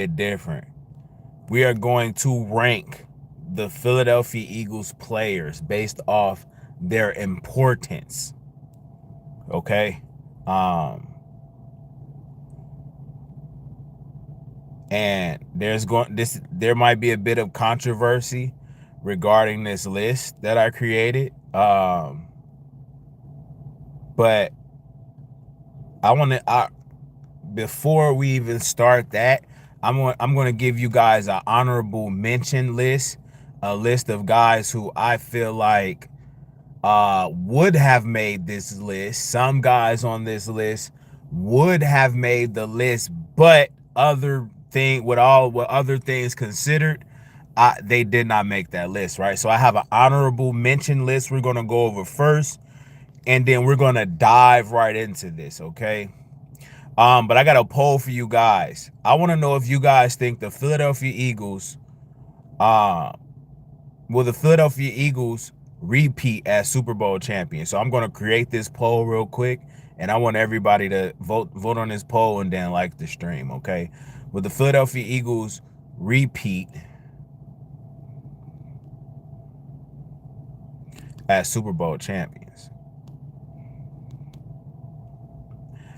bit different. We are going to rank the Philadelphia Eagles players based off their importance. Okay. Um, and there might be a bit of controversy regarding this list that I created. But I want to before we even start that, I'm going to give you guys an honorable mention list, a list of guys who I feel like would have made this list. Some guys on this list would have made the list, but with other things considered, they did not make that list, right? So I have an honorable mention list we're gonna go over first, and then we're gonna dive right into this, okay? But I got a poll for you guys. I want to know if you guys think the Philadelphia Eagles, uh, will the Philadelphia Eagles repeat as Super Bowl champions? So I'm going to create this poll real quick, and I want everybody to vote on this poll and then like the stream, okay? Will the Philadelphia Eagles repeat as Super Bowl champions?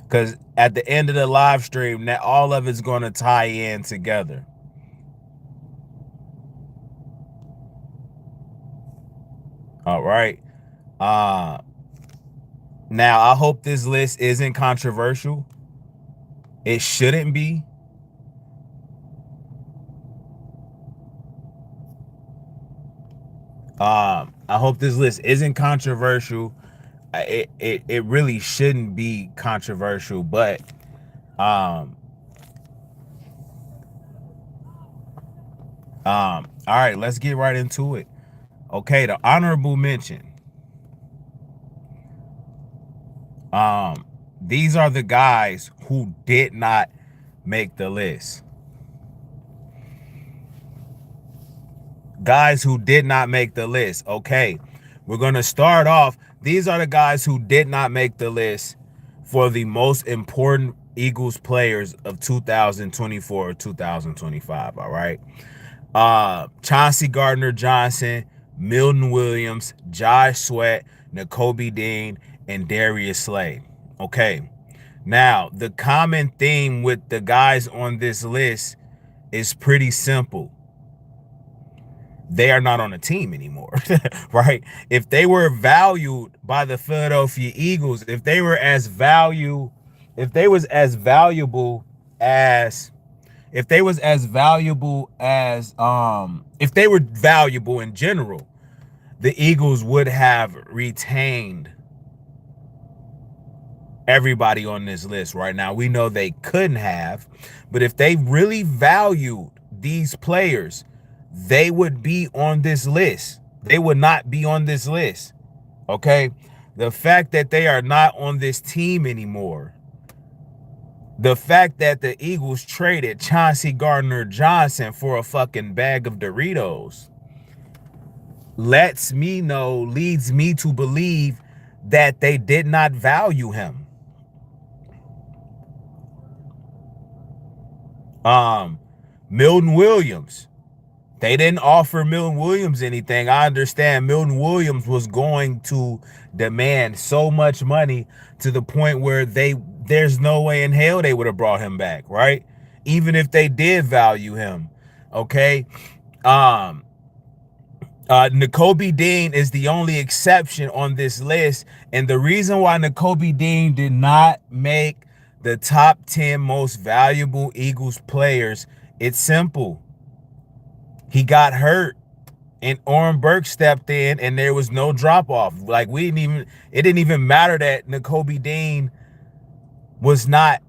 Because at the end of the live stream, that all of it's going to tie in together. All right. Now, I hope this list isn't controversial. It shouldn't be. I hope this list isn't controversial. It really shouldn't be controversial, but all right, let's get right into it. Okay, the honorable mention. These are the guys who did not make the list. Guys who did not make the list. Okay, we're going to start off. These are the guys who did not make the list for the most important Eagles players of 2024 or 2025. All right. Chauncey Gardner-Johnson, Milton Williams, Josh Sweat, Nakobe Dean, and Darius Slay. Okay. Now, the common theme with the guys on this list is pretty simple. They are not on a team anymore, right? If they were valued by the Philadelphia Eagles, if they were as valuable as if they were valuable in general, the Eagles would have retained everybody on this list right now. We know they couldn't have, but if they really valued these players, they would be on this list. They would not be on this list. Okay? The fact that they are not on this team anymore, the fact that the Eagles traded Chauncey Gardner-Johnson for a fucking bag of Doritos leads me to believe that they did not value him. Milton Williams. They didn't offer Milton Williams anything. I understand Milton Williams was going to demand so much money to the point where there's no way in hell they would have brought him back, right? Even if they did value him. Okay. Nakobe Dean is the only exception on this list. And the reason why Nakobe Dean did not make the top 10 most valuable Eagles players, it's simple. He got hurt and Oren Burke stepped in and there was no drop off. Like it didn't even matter that Nakobe Dean was not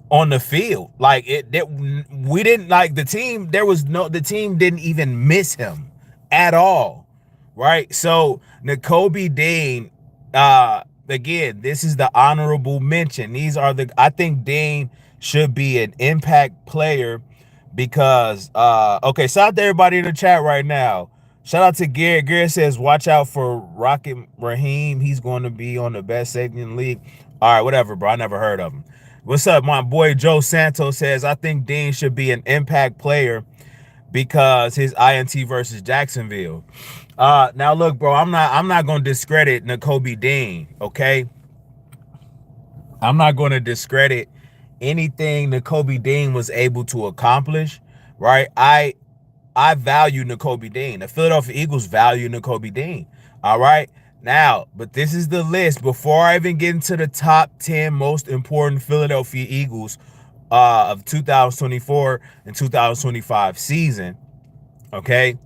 on the field. Like we didn't like the team. The team didn't even miss him at all. Right. So Nakobe Dean, again, this is the honorable mention. I think Dean should be an impact player. Because, okay, shout out to everybody in the chat right now. Shout out to Garrett. Garrett says, watch out for Rocket Raheem. He's going to be on the best safety in the league. All right, whatever, bro. I never heard of him. What's up? My boy Joe Santos says, I think Dean should be an impact player because his INT versus Jacksonville. Now look, bro, I'm not gonna discredit Nakobe Dean, okay? I'm not gonna discredit anything Nakobe Dean was able to accomplish, right? I value Nakobe Dean. The Philadelphia Eagles value Nakobe Dean. All right. Now, but this is the list. Before I even get into the top 10 most important Philadelphia Eagles of 2024 and 2025 season, okay?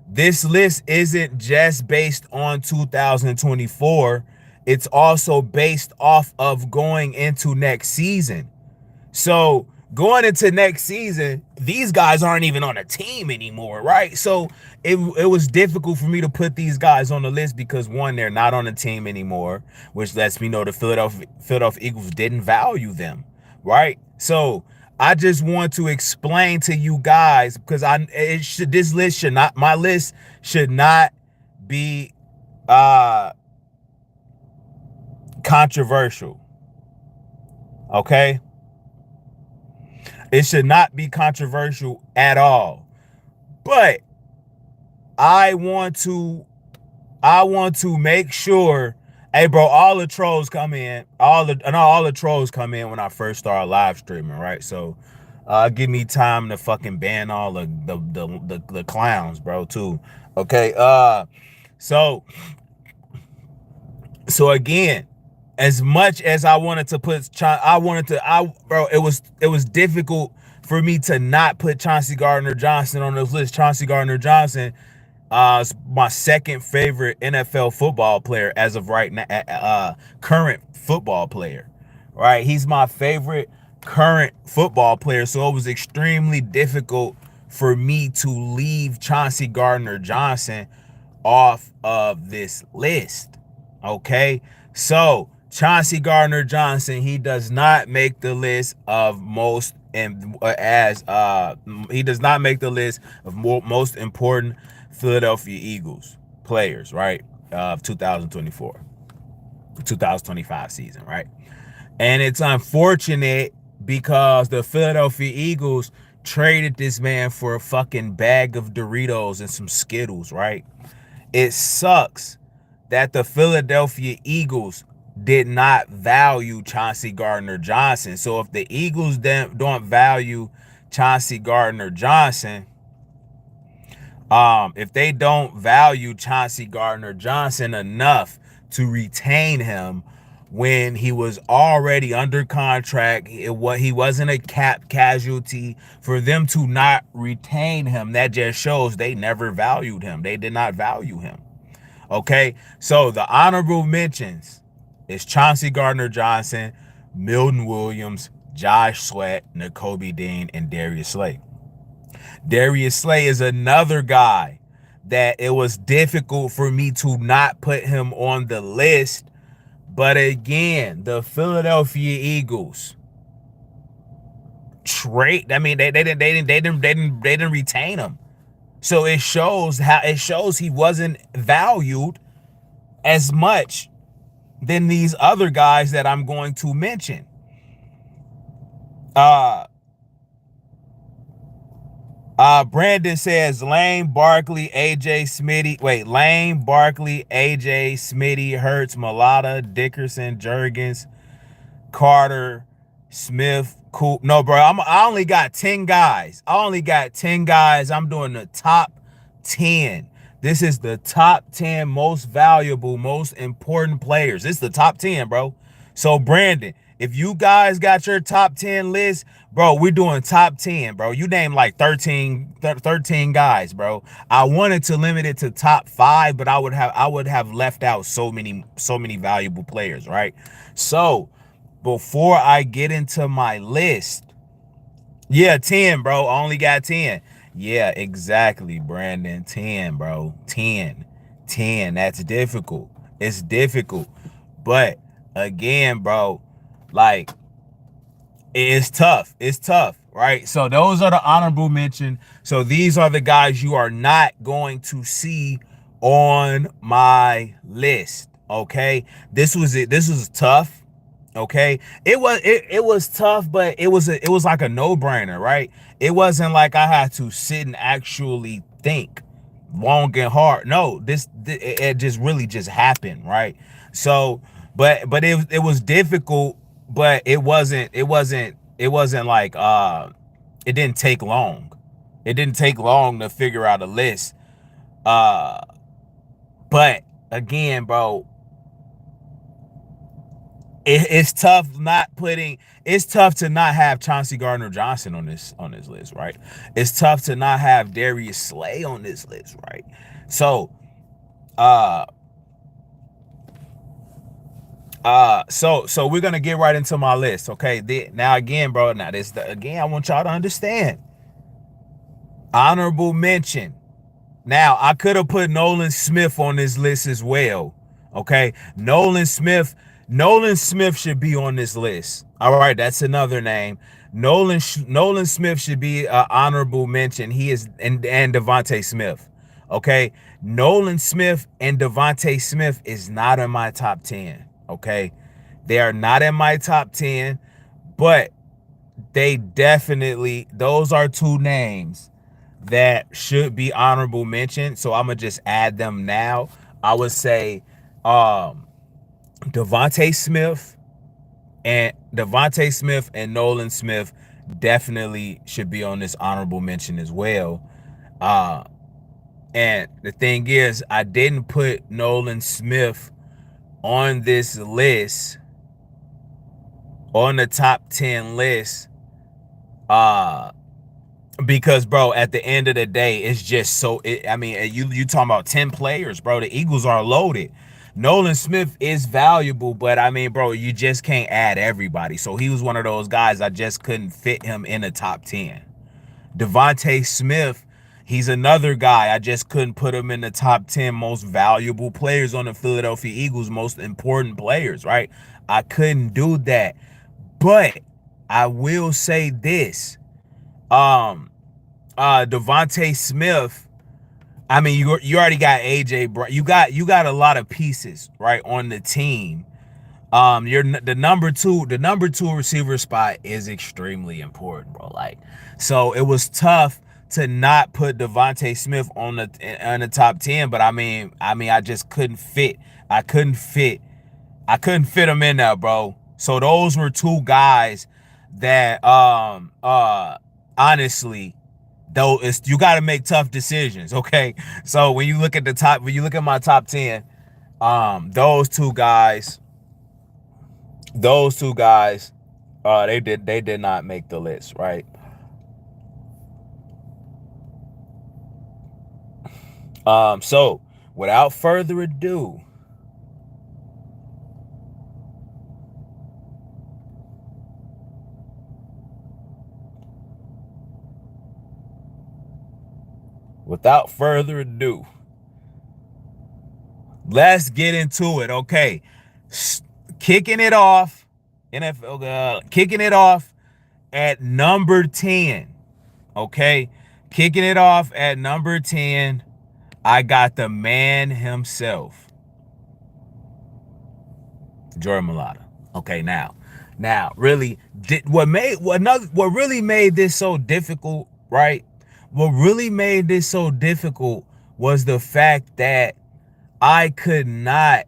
This list isn't just based on 2024. It's also based off of going into next season. So going into next season, these guys aren't even on a team anymore, right? So it was difficult for me to put these guys on the list because, one, they're not on a team anymore, which lets me know the Philadelphia Eagles didn't value them, right? So I just want to explain to you guys, because this list should not, my list should not be controversial, okay? It should not be controversial at all. But I want to make sure, hey bro, all the trolls come in. All the trolls come in when I first start live streaming, right? So give me time to fucking ban all the clowns, bro, too. Okay. So again, as much as I wanted to put, bro, it was difficult for me to not put Chauncey Gardner-Johnson on this list. Chauncey Gardner-Johnson is my second favorite NFL football player as of right now, current football player, right? He's my favorite current football player, so it was extremely difficult for me to leave Chauncey Gardner-Johnson off of this list, okay? So Chauncey Gardner-Johnson, he does not make the list of most, and he does not make the list of most important Philadelphia Eagles players, right? Of 2024-2025 season, right? And it's unfortunate because the Philadelphia Eagles traded this man for a fucking bag of Doritos and some Skittles, right? It sucks that the Philadelphia Eagles did not value Chauncey Gardner-Johnson. So if the Eagles don't value Chauncey Gardner-Johnson, if they don't value Chauncey Gardner-Johnson enough to retain him when he was already under contract, he wasn't a cap casualty, for them to not retain him, that just shows they never valued him. They did not value him. Okay, so the honorable mentions is Chauncey Gardner-Johnson, Milton Williams, Josh Sweat, Nakobe Dean, and Darius Slay. Darius Slay is another guy that it was difficult for me to not put him on the list. But again, the Philadelphia Eagles they didn't retain him. So it shows he wasn't valued as much than these other guys that I'm going to mention. Brandon says Lane, Barkley, AJ, Smitty. Wait, Lane, Barkley, AJ, Smitty, Hurts, Mailata, Dickerson, Jurgens, Carter, Smith, Coop. No, bro, I only got 10 guys. I'm doing the top 10. This is the top 10 most valuable, most important players. This is the top 10, bro. So, Brandon, if you guys got your top 10 list, bro, we're doing top 10, bro. You named like 13 guys, bro. I wanted to limit it to top 5, but I would have left out so many valuable players, right? So, before I get into my list, yeah, 10, bro. I only got 10. Yeah, exactly, Brandon. 10, bro. 10. That's difficult. It's difficult. But again, bro, like, it's tough. It's tough, right? So those are the honorable mention. So these are the guys you are not going to see on my list, okay? This was tough. Okay, it was tough, but it was like a no-brainer, right? It wasn't like I had to sit and actually think long and hard. No, it just really just happened, right? So, but it was difficult, but it wasn't like it didn't take long. It didn't take long to figure out a list. Uh, but again, bro, it's tough not putting. It's tough to not have Chauncey Gardner-Johnson on this list, right? It's tough to not have Darius Slay on this list, right? So, uh, so we're gonna get right into my list, okay? Now again, bro. Now again. I want y'all to understand. Honorable mention. Now, I could have put Nolan Smith on this list as well. Okay. Nolan Smith should be on this list. All right, that's another name. Nolan Smith should be an honorable mention. He is and DeVonta Smith. Okay. Nolan Smith and DeVonta Smith is not in my top 10. Okay. They are not in my top 10, but they definitely, those are two names that should be honorable mention. So I'm gonna just add them now. I would say um DeVonta Smith and Nolan Smith definitely should be on this honorable mention as well. Uh and the thing is, I didn't put Nolan Smith on this list, on the top 10 list, because bro, at the end of the day, it's just I mean, you talking about 10 players, bro. The Eagles are loaded. Nolan Smith is valuable, but I mean, bro, you just can't add everybody. So he was one of those guys, I just couldn't fit him in the top 10. DeVonta Smith, he's another guy, I just couldn't put him in the top 10 most valuable players on the Philadelphia Eagles, most important players, right? I couldn't do that. But I will say this. DeVonta Smith, I mean, you already got AJ Brown. You got a lot of pieces, right, on the team. You're the number two receiver spot is extremely important, bro. Like, so it was tough to not put DeVonta Smith on the top 10, but I just couldn't fit. I couldn't fit him in there, bro. So those were two guys that honestly, though, you got to make tough decisions, okay? So when you look at my top 10, those two guys, they did not make the list, right? So without further ado, let's get into it, okay? Kicking it off, NFL, kicking it off at number 10, okay? Kicking it off at number 10, I got the man himself, Jordan Mailata. Okay, now, really, what really made this so difficult, right? What really made this so difficult was the fact that I could not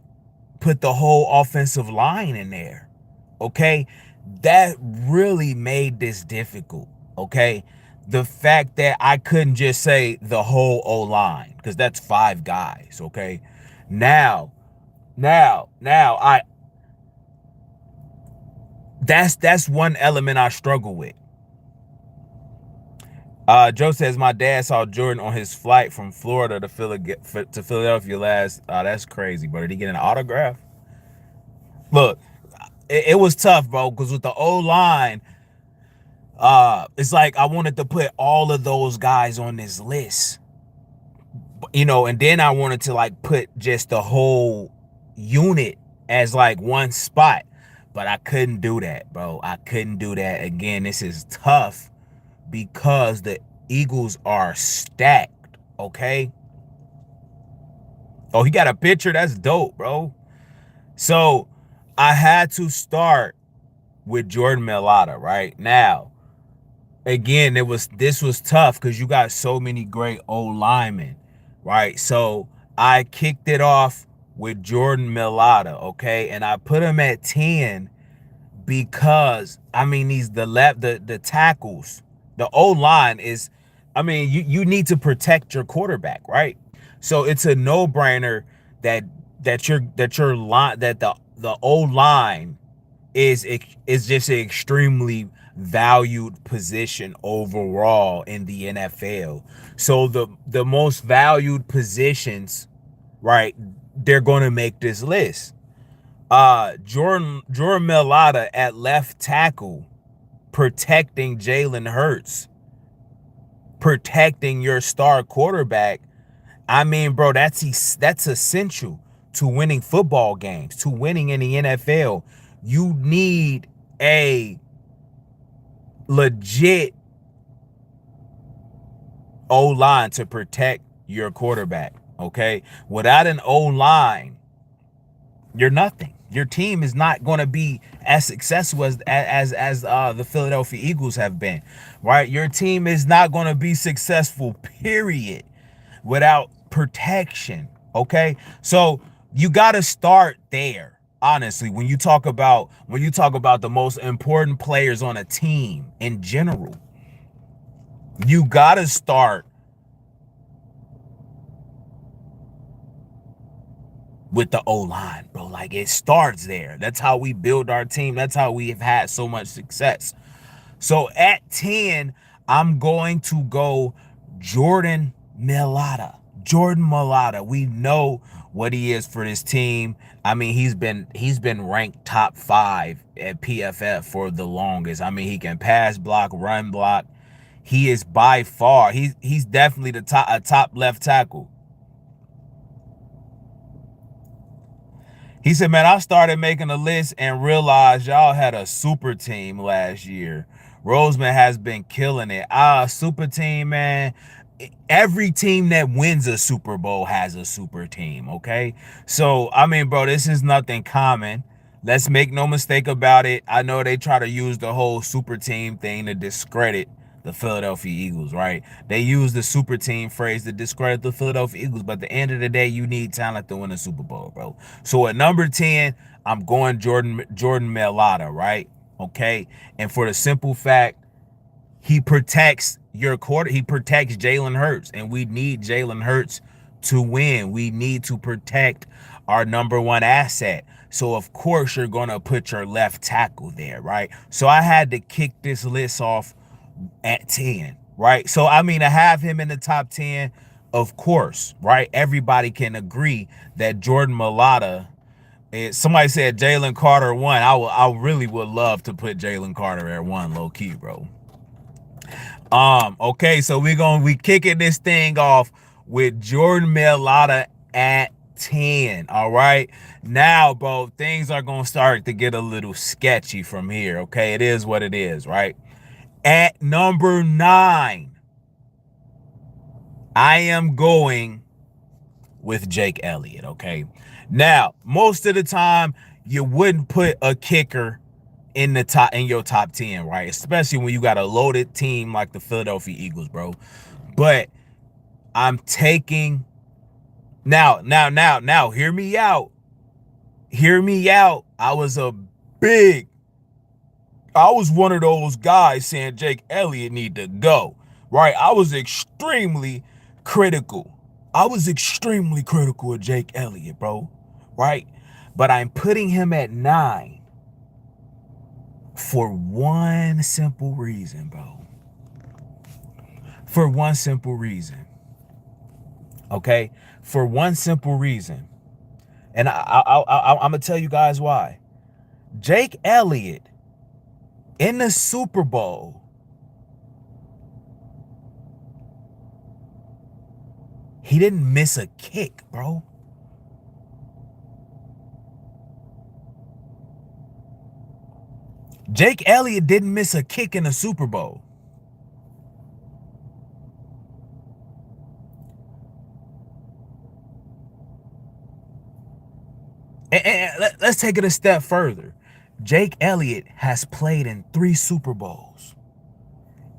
put the whole offensive line in there. Okay, that really made this difficult. Okay, the fact that I couldn't just say the whole O-line, because that's 5 guys. Okay, now I that's one element I struggle with. Joe says my dad saw Jordan on his flight from Florida to Philadelphia last. That's crazy, bro. Did he get an autograph? Look, it was tough, bro, because with the O-line, it's like I wanted to put all of those guys on this list, you know, and then I wanted to like put just the whole unit as like one spot, but I couldn't do that, bro. I couldn't do that. Again, this is tough because the Eagles are stacked, okay? Oh, he got a picture? That's dope, bro. So, I had to start with Jordan Mailata. Right now, again, this was tough because you got so many great old linemen, right? So I kicked it off with Jordan Mailata, okay, and I put him at 10 because I mean the tackles, the O line is, I mean you need to protect your quarterback, right? So it's a no brainer that your line, that the O line is just an extremely valued position overall in the NFL. So the most valued positions, right? They're going to make this list. Jordan Mailata at left tackle, protecting Jalen Hurts, protecting your star quarterback. I mean, bro, that's essential to winning football games, to winning in the NFL. You need a legit O-line to protect your quarterback, okay? Without an O-line, you're nothing. Your team is not going to be as successful as the Philadelphia Eagles have been, right? Your team is not going to be successful, period, without protection, okay? So you got to start there. Honestly, when you talk about the most important players on a team in general, you got to start with the O-line, bro. Like, it starts there. That's how we build our team. That's how we have had so much success. So at 10, I'm going to go Jordan Mailata. Jordan Mailata. We know what he is for this team. I mean, he's been ranked top 5 at PFF for the longest. I mean, he can pass block, run block. He is by far, he's definitely a top left tackle. He said, man, I started making a list and realized y'all had a super team last year. Roseman has been killing it. Super team, man. Every team that wins a Super Bowl has a super team, okay? So, I mean, bro, this is nothing common. Let's make no mistake about it. I know they try to use the whole super team thing to discredit the Philadelphia Eagles, right? They use the super team phrase to discredit the Philadelphia Eagles, but at the end of the day, you need talent to win a Super Bowl, bro. So at number 10, I'm going Jordan Mailata, right? Okay. And for the simple fact, he protects your quarter, he protects Jalen Hurts, and we need Jalen Hurts to win. We need to protect our number one asset. So of course you're gonna put your left tackle there, right? So I had to kick this list off at 10, right? So I mean, to have him in the top 10, of course, right? Everybody can agree that Jordan Mailata. Somebody said Jalen Carter 1. I really would love to put Jalen Carter at 1, low key, bro. Okay, so we kicking this thing off with Jordan Mailata at 10. All right. Now, bro, things are gonna start to get a little sketchy from here. Okay, it is what it is, right? At number 9, I am going with Jake Elliott, okay? Now, most of the time, you wouldn't put a kicker in your top 10, right? Especially when you got a loaded team like the Philadelphia Eagles, bro. But I'm taking now, hear me out. Hear me out. I was one of those guys saying Jake Elliott need to go, right? I was extremely critical. I was extremely critical of Jake Elliott, bro, right? But I'm putting him at 9 for one simple reason, bro. For one simple reason, okay? For one simple reason. And I'm going to tell you guys why. Jake Elliott in the Super Bowl, he didn't miss a kick, bro. Jake Elliott didn't miss a kick in the Super Bowl. Let's take it a step further. Jake Elliott has played in 3 Super Bowls,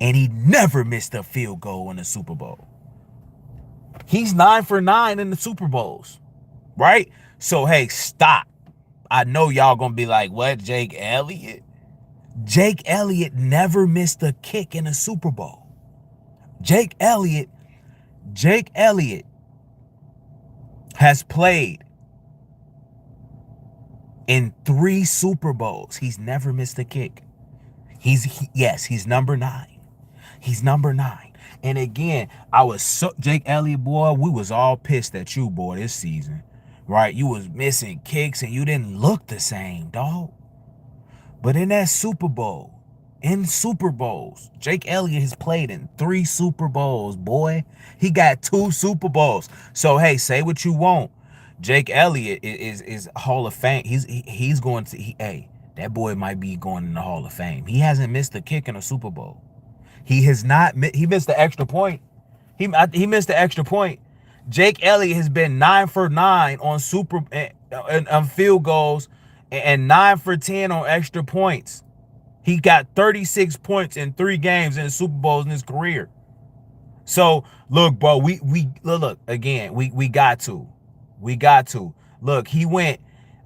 and he never missed a field goal in a Super Bowl. He's 9 for 9 in the Super Bowls, right? So, hey, stop. I know y'all gonna be like, what, Jake Elliott? Jake Elliott never missed a kick in a Super Bowl. Jake Elliott has played in 3 Super Bowls. He's never missed a kick. He's number 9. He's number 9. And again, Jake Elliott, boy, we was all pissed at you, boy, this season. Right? You was missing kicks and you didn't look the same, dog. But in that Super Bowl, in Super Bowls, Jake Elliott has played in 3 Super Bowls, boy. He got 2 Super Bowls. So, hey, say what you want. Jake Elliott is Hall of Fame. He's going to, hey, that boy might be going in the Hall of Fame. He hasn't missed a kick in a Super Bowl. He has not, he missed the extra point. He missed the extra point. Jake Elliott has been 9 for 9 on field goals and 9 for 10 on extra points. He got 36 points in 3 games in the Super Bowls in his career. So look, bro, we look again. We got to.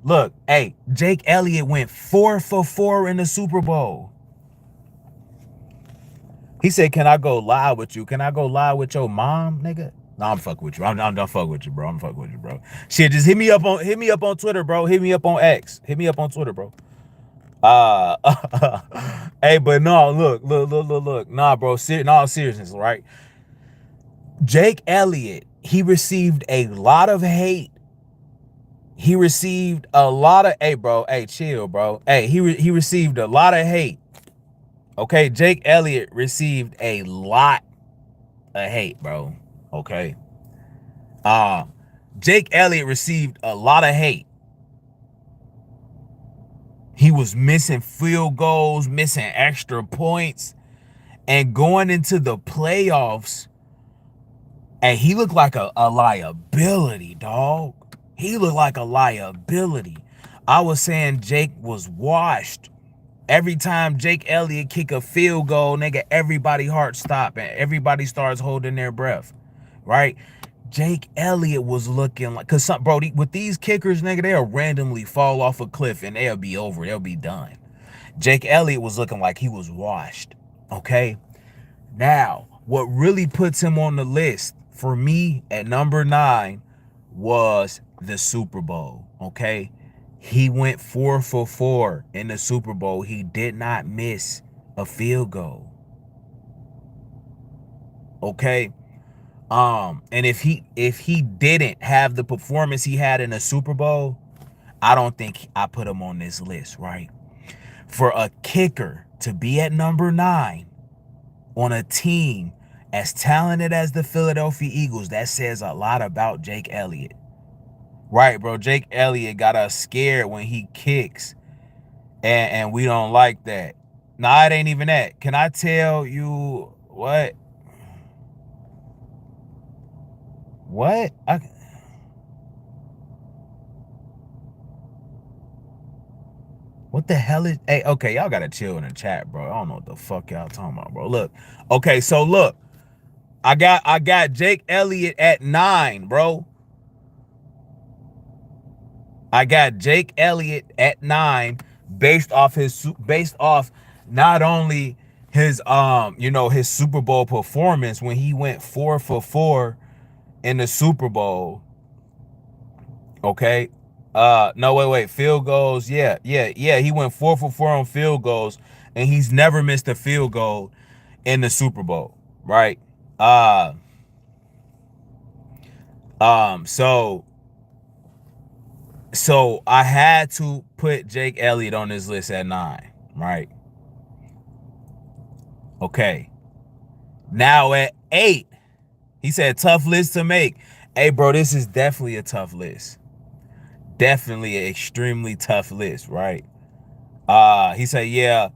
Look, hey, Jake Elliott went 4 for 4 in the Super Bowl. He said, "Can I go live with you? Can I go live with your mom, nigga?" No, I'm fucking with you. I'm done fucking with you, bro. I'm fucking with you, bro. Shit, just hit me up on Twitter, bro. Hit me up on X. Hit me up on Twitter, bro. Hey, but no, look. Nah, bro. In all seriousness, right? Jake Elliott, he received a lot of hate. He received a lot of, hey, bro. Hey, chill, bro. Hey, he received a lot of hate. Okay, Jake Elliott received a lot of hate, bro. Okay. Jake Elliott received a lot of hate. He was missing field goals, missing extra points, and going into the playoffs, and he looked like a liability, dog. He looked like a liability. I was saying Jake was washed. Every time Jake Elliott kick a field goal, nigga, everybody heart stop and everybody starts holding their breath, right? Jake Elliott was looking like, cause bro, with these kickers, nigga, they'll randomly fall off a cliff and they'll be over. They'll be done. Jake Elliott was looking like he was washed. Okay. Now, what really puts him on the list for me at number 9 was the Super Bowl. Okay. He went 4 for 4 in the Super Bowl. He did not miss a field goal. Okay. And if he didn't have the performance he had in the Super Bowl, I don't think I put him on this list, right? For a kicker to be at number 9 on a team as talented as the Philadelphia Eagles, that says a lot about Jake Elliott. Right, bro. Jake Elliott got us scared when he kicks, and we don't like that. Nah, it ain't even that. Can I tell you what? What? What the hell is? Hey, okay, y'all gotta chill in the chat, bro. I don't know what the fuck y'all talking about, bro. Look, okay, so look, I got Jake Elliott at 9, bro. I got Jake Elliott at 9 based off not only his his Super Bowl performance when he went 4 for 4 in the Super Bowl. Okay. No, wait, field goals. Yeah. He went 4 for 4 on field goals, and he's never missed a field goal in the Super Bowl, right? So I had to put Jake Elliott on this list at 9, right? Okay. Now at 8, he said tough list to make. Hey, bro, this is definitely a tough list. Definitely an extremely tough list, right? He said, yeah,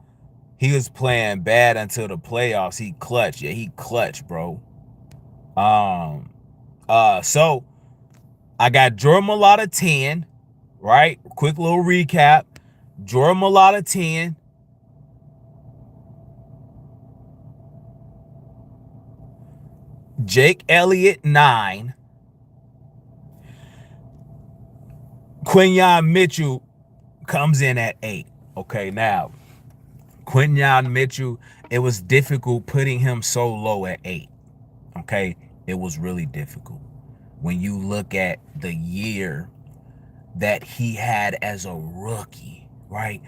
he was playing bad until the playoffs. He clutched. Yeah, he clutched, bro. So I got Jordan Mailata 10, right? Quick little recap. Jordan Mailata 10. Jake Elliott 9. Quinyon Mitchell comes in at 8. Okay, now Quinyon Mitchell, it was difficult putting him so low at 8. Okay, it was really difficult when you look at the year that he had as a rookie, right?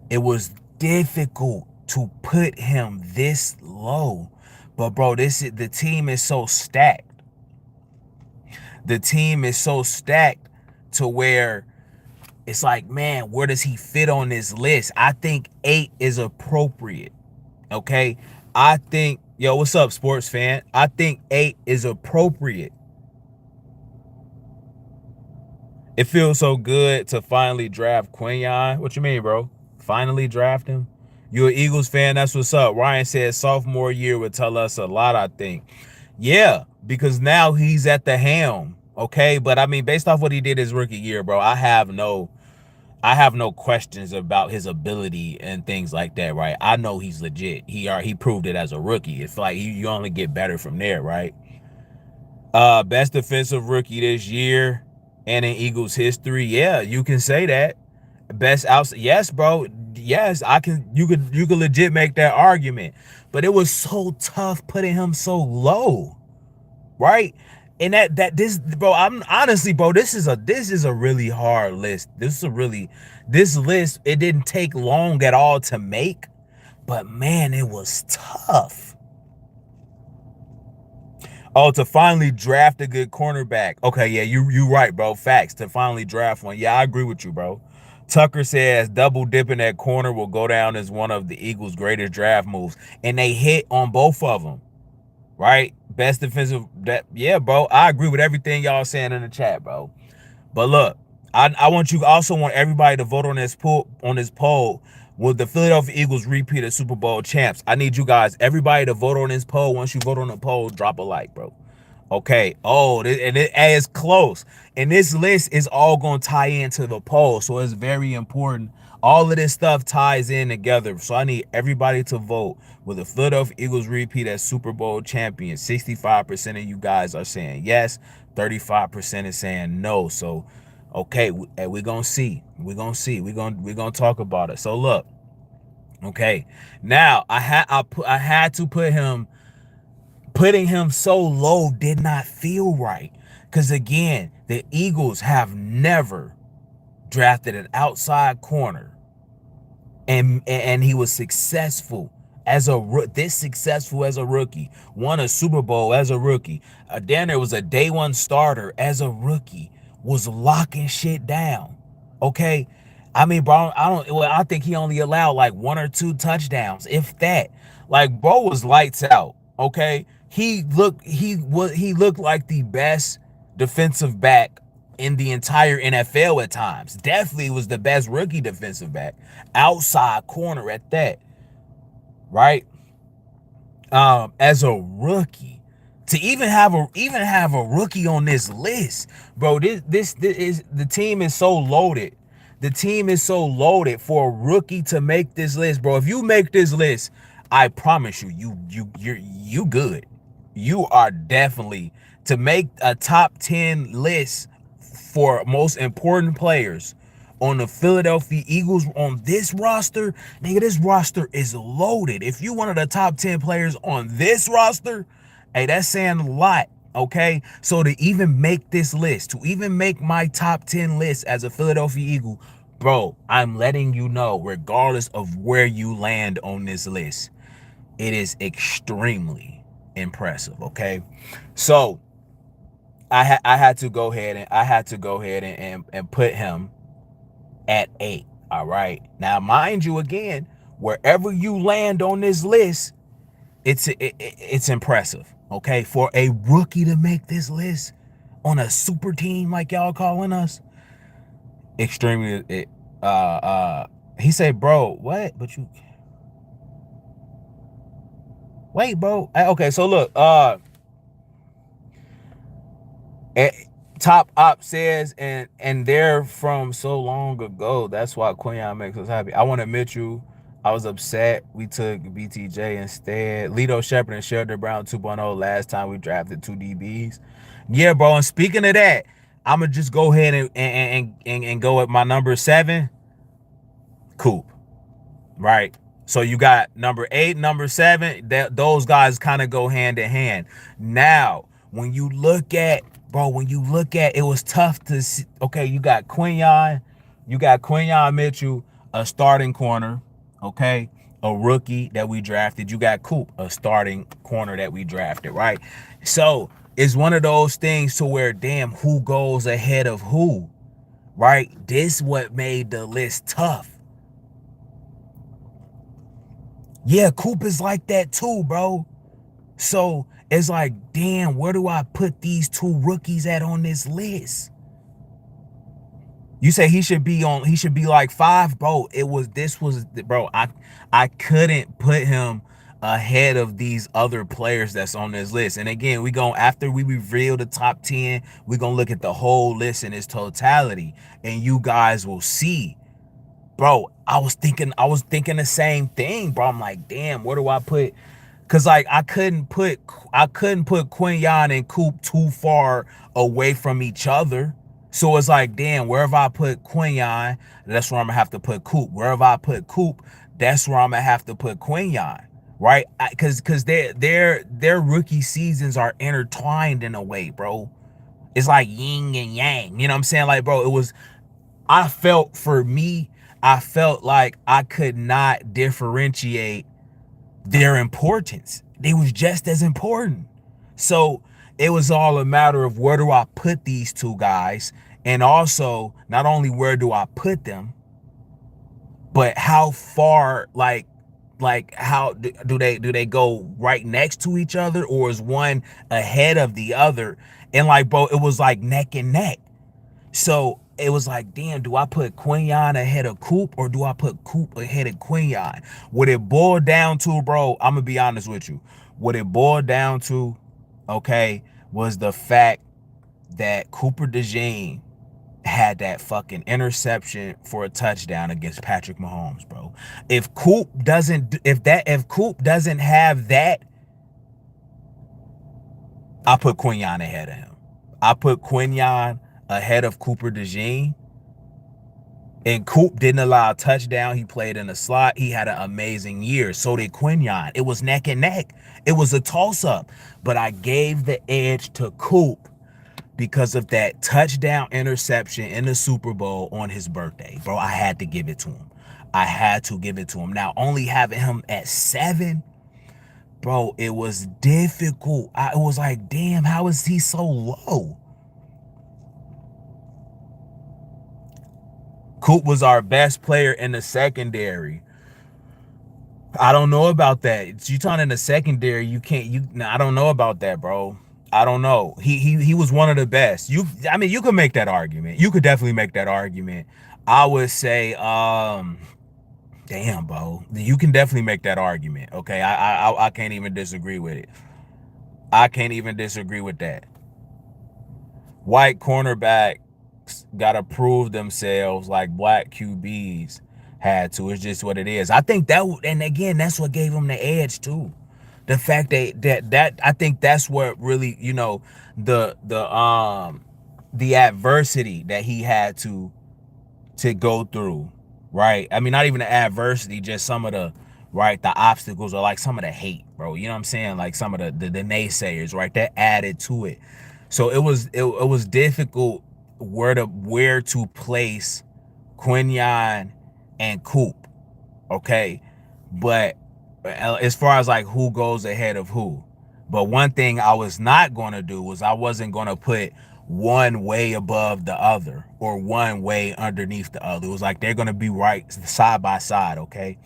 It was difficult to put him this low. But bro, the team is so stacked. The team is so stacked to where it's like, man, where does he fit on this list? I think 8 is appropriate. Okay? I think, yo, what's up, sports fan? I think 8 is appropriate. It feels so good to finally draft Quinyon. What you mean, bro? Finally draft him? You an Eagles fan? That's what's up. Ryan said sophomore year would tell us a lot, I think. Yeah, because now he's at the helm. Okay, but I mean, based off what he did his rookie year, bro, I have no questions about his ability and things like that, right? I know he's legit. He proved it as a rookie. It's like you only get better from there, right? Best defensive rookie this year and in Eagles history. Yeah, you can say that. Best outside. Yes, bro. Yes, I can. You could legit make that argument. But it was so tough putting him so low, right? And this, bro, I'm honestly, bro, this is a really hard list. This list, it didn't take long at all to make, but man, it was tough. Oh, to finally draft a good cornerback. Okay, yeah, you right, bro. Facts. To finally draft one. Yeah, I agree with you, bro. Tucker says double dipping at corner will go down as one of the Eagles' greatest draft moves. And they hit on both of them. Right? Best defensive. Yeah, bro. I agree with everything y'all saying in the chat, bro. But look, I want everybody to vote on this poll. Will the Philadelphia Eagles repeat as Super Bowl champs? I need you guys, everybody, to vote on this poll. Once you vote on the poll, drop a like, bro. Okay. Oh, and it is close. And this list is all going to tie into the poll. So it's very important. All of this stuff ties in together. So I need everybody to vote. Will the Philadelphia Eagles repeat as Super Bowl champions? 65% of you guys are saying yes. 35% is saying no. So, okay, we're going to see. We're going to see. We're going to talk about it. So look. Okay. Now, I had to put him. Putting him so low did not feel right. Because again, the Eagles have never drafted an outside corner. And he was successful successful as a rookie. Won a Super Bowl as a rookie. Then there was a day one starter as a rookie. Was locking shit down. Okay? I mean, bro, I think he only allowed like 1 or 2 touchdowns, if that. Like, bro was lights out. Okay? He looked like the best defensive back in the entire NFL at times. Definitely was the best rookie defensive back. Outside corner at that. Right? As a rookie. To even have a rookie on this list, bro, this is, the team is so loaded. The team is so loaded for a rookie to make this list, bro. If you make this list, I promise you, you good. You are definitely, to make a top 10 list for most important players on the Philadelphia Eagles on this roster. Nigga, this roster is loaded. If you one of the top 10 players on this roster, hey, that's saying a lot. Okay, so to even make this list, to even make my top 10 list as a Philadelphia Eagle, bro, I'm letting you know, regardless of where you land on this list, it is extremely impressive. Okay, so I had to go ahead and put him at 8. All right, now mind you, again, wherever you land on this list, it's impressive. Okay, for a rookie to make this list on a super team like y'all calling us, extremely. He said, bro, what? But you wait, bro. Okay, so look, Top Op says, and they're from so long ago. That's why Quinyon makes us happy. I want to admit you, I was upset we took BTJ instead. Lito Shepard and Sheldon Brown 2.0 last time we drafted 2 DBs. Yeah, bro. And speaking of that, I'm gonna just go ahead and go with my number 7, Coop. Right. So you got number 8, number 7. That those guys kind of go hand in hand. Now, when you look at, bro, it was tough to see. Okay, you got Quinyon Mitchell, a starting corner. Okay, a rookie that we drafted. You got Coop, a starting corner that we drafted. Right. So it's one of those things to where, damn, who goes ahead of who? Right. This what made the list tough. Yeah, Coop is like that too, bro. So it's like, damn, where do I put these 2 rookies at on this list? You say he should be like 5, bro. Bro, I couldn't put him ahead of these other players that's on this list. And again, after we reveal the top 10, we're gonna look at the whole list in its totality, and you guys will see. Bro, I was thinking the same thing, bro. I'm like, damn, where do I put? Cause like I couldn't put Quinyon and Coop too far away from each other. So it's like, damn, wherever I put Quinyon, that's where I'm gonna have to put Coop. Wherever I put Coop, that's where I'm gonna have to put Quinyon. Right? Cause their rookie seasons are intertwined in a way, bro. It's like yin and yang. You know what I'm saying? Like, bro, I felt like I could not differentiate their importance. They was just as important. So it was all a matter of where do I put these 2 guys, and also not only where do I put them, but how far, like how do they go right next to each other, or is one ahead of the other? And like, bro, it was like neck and neck. So it was like, damn, do I put Quinyon ahead of Coop, or do I put Coop ahead of Quinyon? What it boiled down to, bro, I'm going to be honest with you. What it boiled down to, okay, was the fact that Cooper DeJean had that fucking interception for a touchdown against Patrick Mahomes, bro. If Coop doesn't have that, I put Quinyon ahead of him. I put Quinyon ahead of Cooper DeJean. And Coop didn't allow a touchdown. He played in the slot. He had an amazing year. So did Quinyon. It was neck and neck. It was a toss-up. But I gave the edge to Coop because of that touchdown interception in the Super Bowl on his birthday. Bro, I had to give it to him. I had to give it to him. Now, only having him at 7, bro, it was difficult. It was like, damn, how is he so low? Coop was our best player in the secondary. I don't know about that. You talking in the secondary, I don't know about that, bro. I don't know. He was one of the best. You could make that argument. You could definitely make that argument. I would say, damn, bro. You can definitely make that argument. Okay. I can't even disagree with it. I can't even disagree with that. White cornerbacks gotta prove themselves like black QBs had to. It's just what it is. I think that, and again, that's what gave him the edge too. The fact that I think that's what really, the adversity that he had to go through, right? I mean, not even the adversity, just some of the obstacles, or like some of the hate, bro. You know what I'm saying? Like some of the naysayers, right? That added to it. So it was difficult where to place Quinyon and Coop, okay? But as far as like who goes ahead of who, but one thing I was not going to do was I wasn't going to put one way above the other or one way underneath the other. It was like they're going to be right side by side, okay?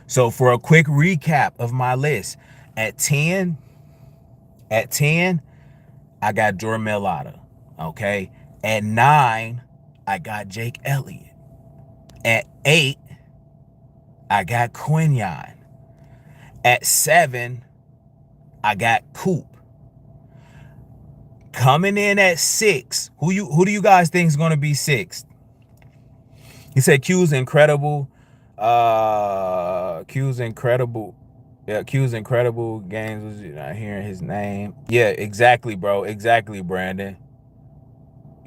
So for a quick recap of my list, at 10, I got Jordan Mailata, okay? At 9, I got Jake Elliott. At 8, I got Quinyon. At 7, I got Coop. Coming in at 6. Who do you guys think is going to be 6th? He said Q's incredible. Q's incredible. Yeah, Q's incredible games. Was not hearing his name. Yeah, exactly, bro. Exactly, Brandon.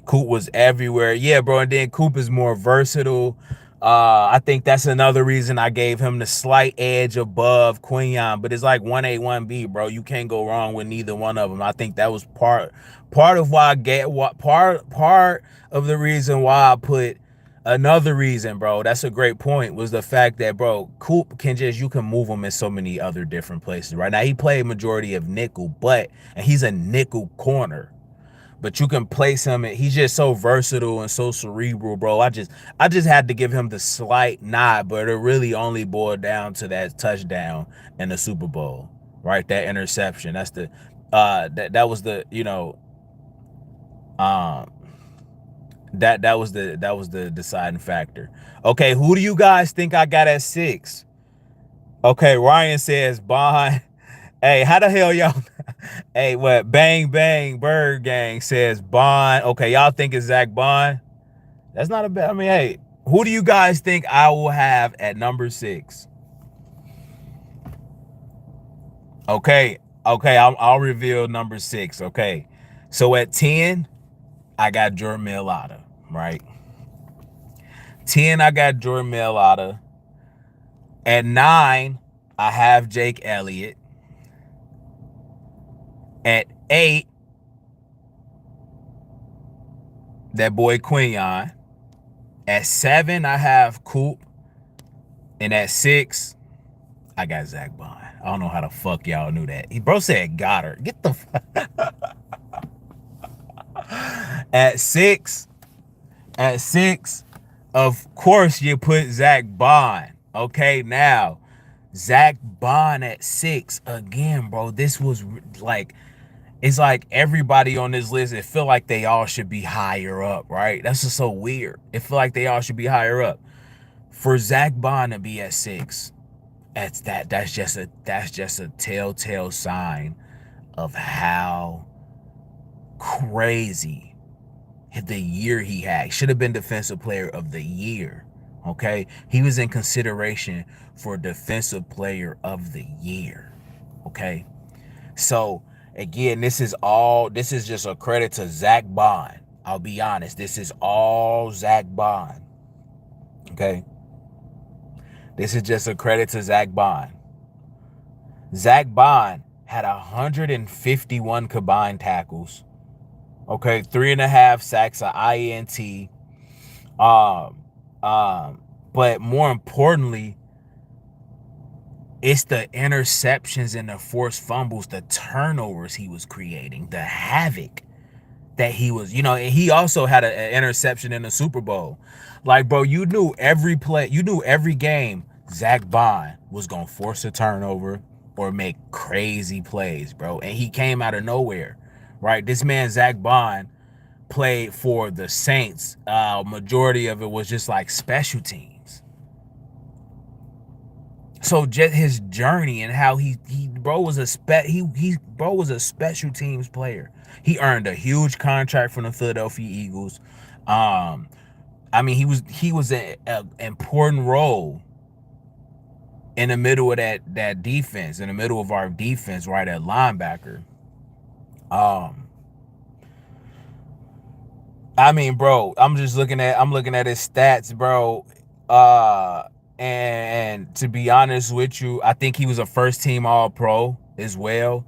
Coop was everywhere. Yeah, bro. And then Coop is more versatile. I think that's another reason I gave him the slight edge above Quinyon. But it's like 1A, 1B, bro. You can't go wrong with neither one of them. I think that was part of why I get what part of the reason why I put another reason, bro. That's a great point. Was the fact that, bro, Coop can you can move him in so many other different places. Right now, he played majority of nickel, and he's a nickel corner. But you can place him, and he's just so versatile and so cerebral, bro. I just had to give him the slight nod, but it really only boiled down to that touchdown in the Super Bowl, right? That interception. That's the that was the, you know, that was the deciding factor. Okay, who do you guys think I got at 6? Okay, Ryan says Baun. Hey, how the hell y'all? Hey, what? Bang Bang Bird Gang says Baun. Okay, y'all think it's Zack Baun? That's not a bad. I mean, hey, who do you guys think I will have at number 6? Okay, I'll reveal number 6. Okay, so at 10, I got Jordan Mailata, right? 10, I got Jordan Mailata. At 9, I have Jake Elliott. At 8, that boy Quinyon. At 7, I have Coop. And at 6, I got Zack Baun. I don't know how the fuck y'all knew that. Bro said Goddard. Get the fuck. At 6, of course you put Zack Baun. Okay, now Zack Baun at 6 again, bro. This was like, it's like everybody on this list, it feel like they all should be higher up, right? That's just so weird. It feel like they all should be higher up. For Zack Baun to be at 6, that's just a telltale sign of how crazy the year he had. Should have been defensive player of the year. Okay, he was in consideration for defensive player of the year. Okay, so again, this is just a credit to Zack Baun. I'll be honest, this is all Zack Baun. Okay, this is just a credit to Zack Baun. Zack Baun had 151 combined tackles. Okay, 3.5 sacks, an INT. But more importantly, it's the interceptions and the forced fumbles, the turnovers he was creating, the havoc that he was, he also had an interception in the Super Bowl. Like, bro, you knew every play, you knew every game Zack Baun was going to force a turnover or make crazy plays, bro. And he came out of nowhere, right? This man, Zack Baun, played for the Saints. Majority of it was just like special teams. So just his journey and how bro was a special teams player. He earned a huge contract from the Philadelphia Eagles. I mean, he was an important role in the middle of that defense, in the middle of our defense, right at linebacker. I mean, bro, I'm looking at his stats, bro. And to be honest with you, I think he was a first team All-Pro as well.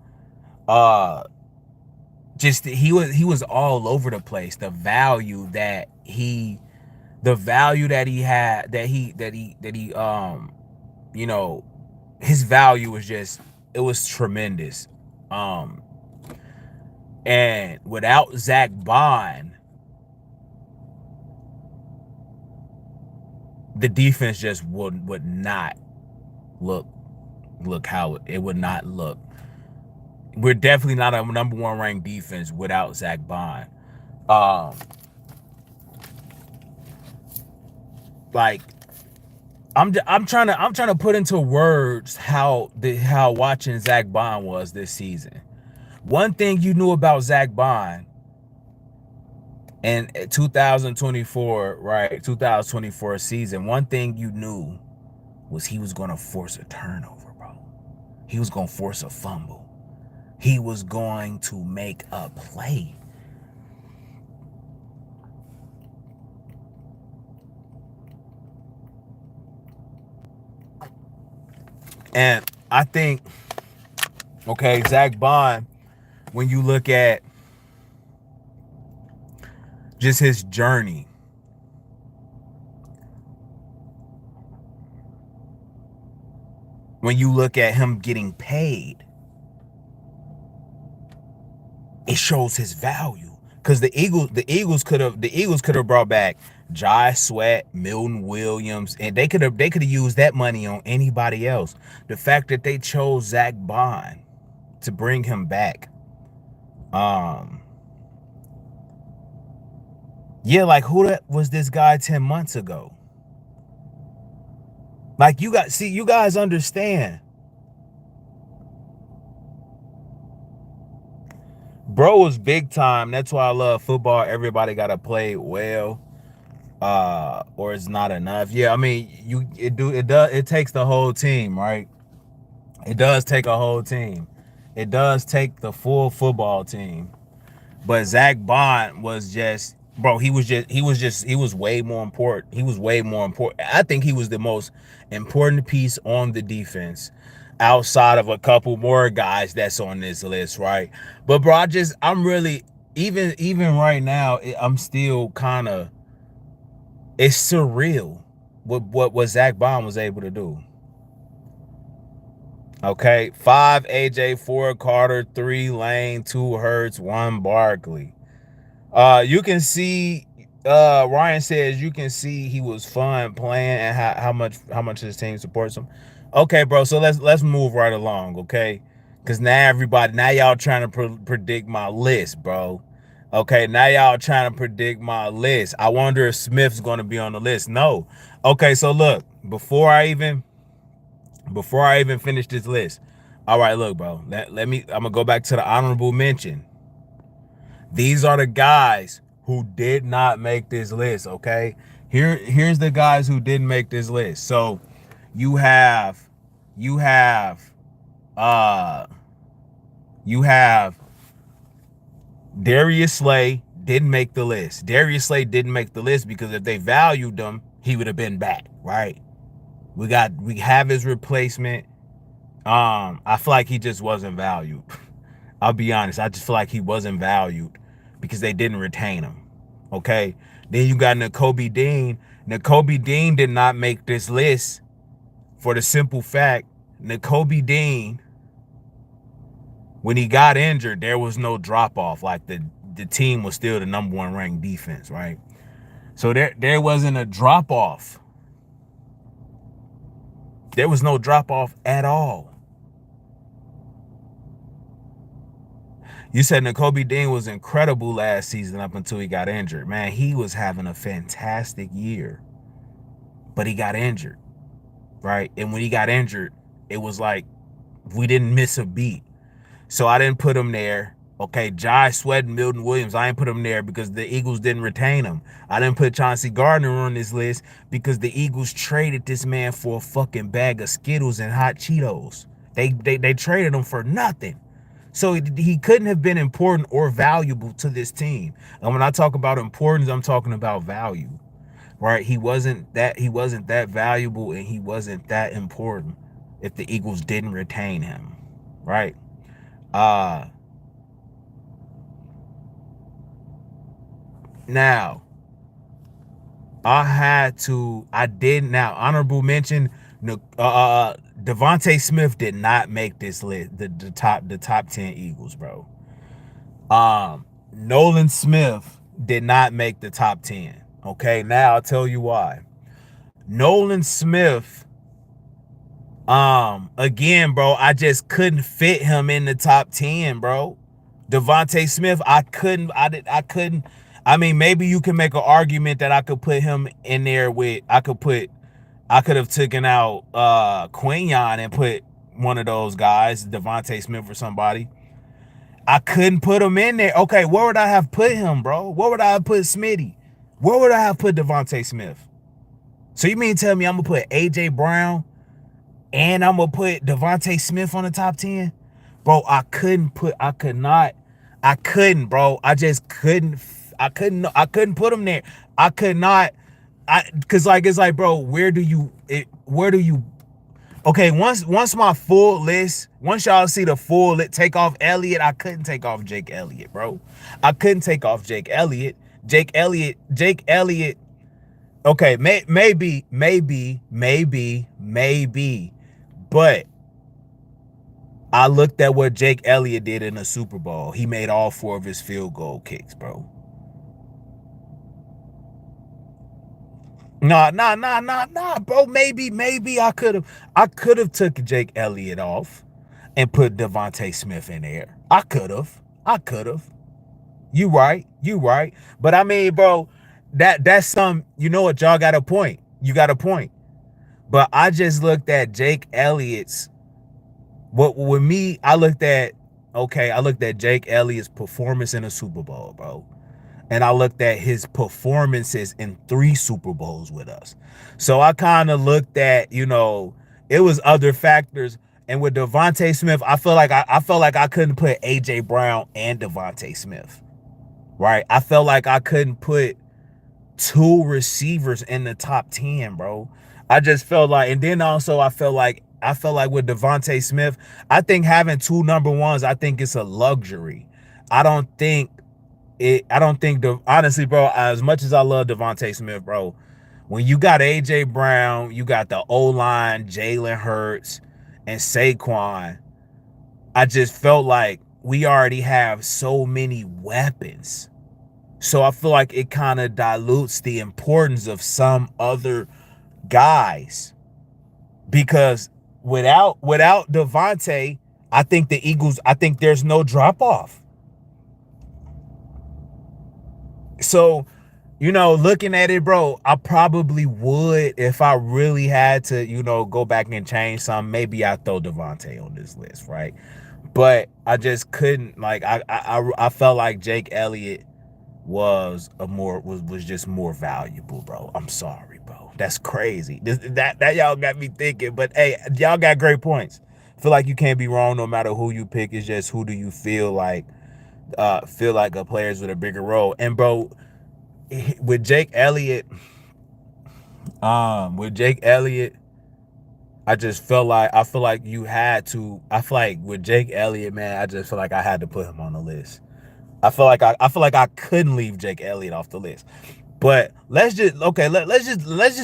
Just he was all over the place. The value that he had, his value was just, it was tremendous. And without Zack Baun, the defense just would not look how it would not look. We're definitely not a number 1 ranked defense without Zack Baun. Like, I'm trying to put into words how watching Zack Baun was this season. One thing you knew about Zack Baun And 2024, right? 2024 season, one thing you knew was he was going to force a turnover, bro. He was going to force a fumble. He was going to make a play. And I think, okay, Zack Baun, when you look at just his journey, when you look at him getting paid, it shows his value. Because the Eagles could have brought back Jai Sweat, Milton Williams, and they could have used that money on anybody else. The fact that they chose Zack Baun to bring him back, um, yeah, like who that was this guy 10 months ago? Like you guys understand, bro was big time. That's why I love football. Everybody gotta play well, or it's not enough. Yeah, I mean, it takes the whole team, right? It does take a whole team. It does take the full football team. But Zack Baun was just, bro, he was way more important. He was way more important. I think he was the most important piece on the defense outside of a couple more guys that's on this list, right? But bro, I'm really, even right now, I'm still kind of, it's surreal what Zack Baun was able to do. Okay, 5 AJ, 4 Carter, 3 Lane, 2 Hurts, 1 Barkley. You can see, Ryan says you can see he was fun playing and how much his team supports him. Okay, bro. So let's move right along, okay? Because now y'all trying to predict my list, bro. Okay, now y'all trying to predict my list. I wonder if Smith's gonna be on the list. No. Okay, so look, before I even finish this list. All right, look, bro. I'm gonna go back to the honorable mention. These are the guys who did not make this list, okay? Here's the guys who didn't make this list. So you have you have uh you have Darius Slay didn't make the list. Darius Slay didn't make the list because if they valued him, he would have been back, right? We have his replacement. I feel like he just wasn't valued. I'll be honest. I just feel like he wasn't valued because they didn't retain him. Okay. Then you got Nakobe Dean. Nakobe Dean did not make this list for the simple fact Nakobe Dean, when he got injured, there was no drop off. Like the team was still the #1 ranked defense, right? So there wasn't a drop off. There was no drop off at all. You said Nakobe Dean was incredible last season up until he got injured. Man, he was having a fantastic year, but he got injured, right? And when he got injured, it was like we didn't miss a beat. So I didn't put him there. Okay, Jai Sweat and Milton Williams, I didn't put him there because the Eagles didn't retain him. I didn't put Chauncey Gardner on this list because the Eagles traded this man for a fucking bag of Skittles and hot Cheetos. They traded him for nothing. So he couldn't have been important or valuable to this team. And when I talk about importance, I'm talking about value, right? He wasn't that valuable and he wasn't that important if the Eagles didn't retain him, right? Uh Now I did now honorable mention. Devonta Smith did not make this list. The top 10 Eagles, bro. Nolan Smith did not make the top 10. Okay, now I'll tell you why. Nolan Smith, again, bro, I just couldn't fit him in the top 10, bro. Devonta Smith, I couldn't. I mean, maybe you can make an argument that I could put him in there with. I could have taken out Quinyon and put one of those guys, Devonta Smith or somebody. I couldn't put him in there. Okay, where would I have put him, bro? Where would I have put Smitty? Where would I have put Devonta Smith? So you mean tell me I'm gonna put AJ Brown and I'm gonna put Devonta Smith on the top 10? Bro, I could not, I couldn't, bro. I just couldn't, I couldn't put him there. I could not, cause like, it's like, bro, where do you, okay, once my full list, once y'all see the full list, take off Elliott, I couldn't take off Jake Elliott, bro. I couldn't take off Jake Elliott. Jake Elliott, okay, maybe. But I looked at what Jake Elliott did in the Super Bowl. He made all 4 of his field goal kicks, bro. Nah, bro. Maybe I could have took Jake Elliott off and put Devonta Smith in there. I could have. You right. But I mean, bro, that's some. You know what? Y'all got a point. You got a point. But I just looked at Jake Elliott's. What with me? I looked at Jake Elliott's performance in a Super Bowl, bro. And I looked at his performances in 3 Super Bowls with us. So I kind of looked at, it was other factors. And with Devonta Smith, I felt like I couldn't put AJ Brown and Devonta Smith. Right? I felt like I couldn't put 2 receivers in the top 10, bro. I just felt like, and then also I felt like with Devonta Smith, I think having 2 number ones, I think it's a luxury. I don't think honestly, bro, as much as I love Devonta Smith, bro, when you got AJ Brown, you got the O-line, Jalen Hurts, and Saquon, I just felt like we already have so many weapons. So I feel like it kind of dilutes the importance of some other guys. Because without Devonta, I think there's no drop off. So, looking at it, bro, I probably would, if I really had to, go back and change something. Maybe I throw Devonta on this list, right? But I just couldn't. Like, I felt like Jake Elliott was just more valuable, bro. I'm sorry, bro. That's crazy. That y'all got me thinking. But hey, y'all got great points. I feel like you can't be wrong no matter who you pick. It's just who do you feel like a players with a bigger role. And bro, with Jake Elliott, I feel like you had to. I feel like with Jake Elliott, man, I just feel like I had to put him on the list. I feel like I couldn't leave Jake Elliott off the list. But let's just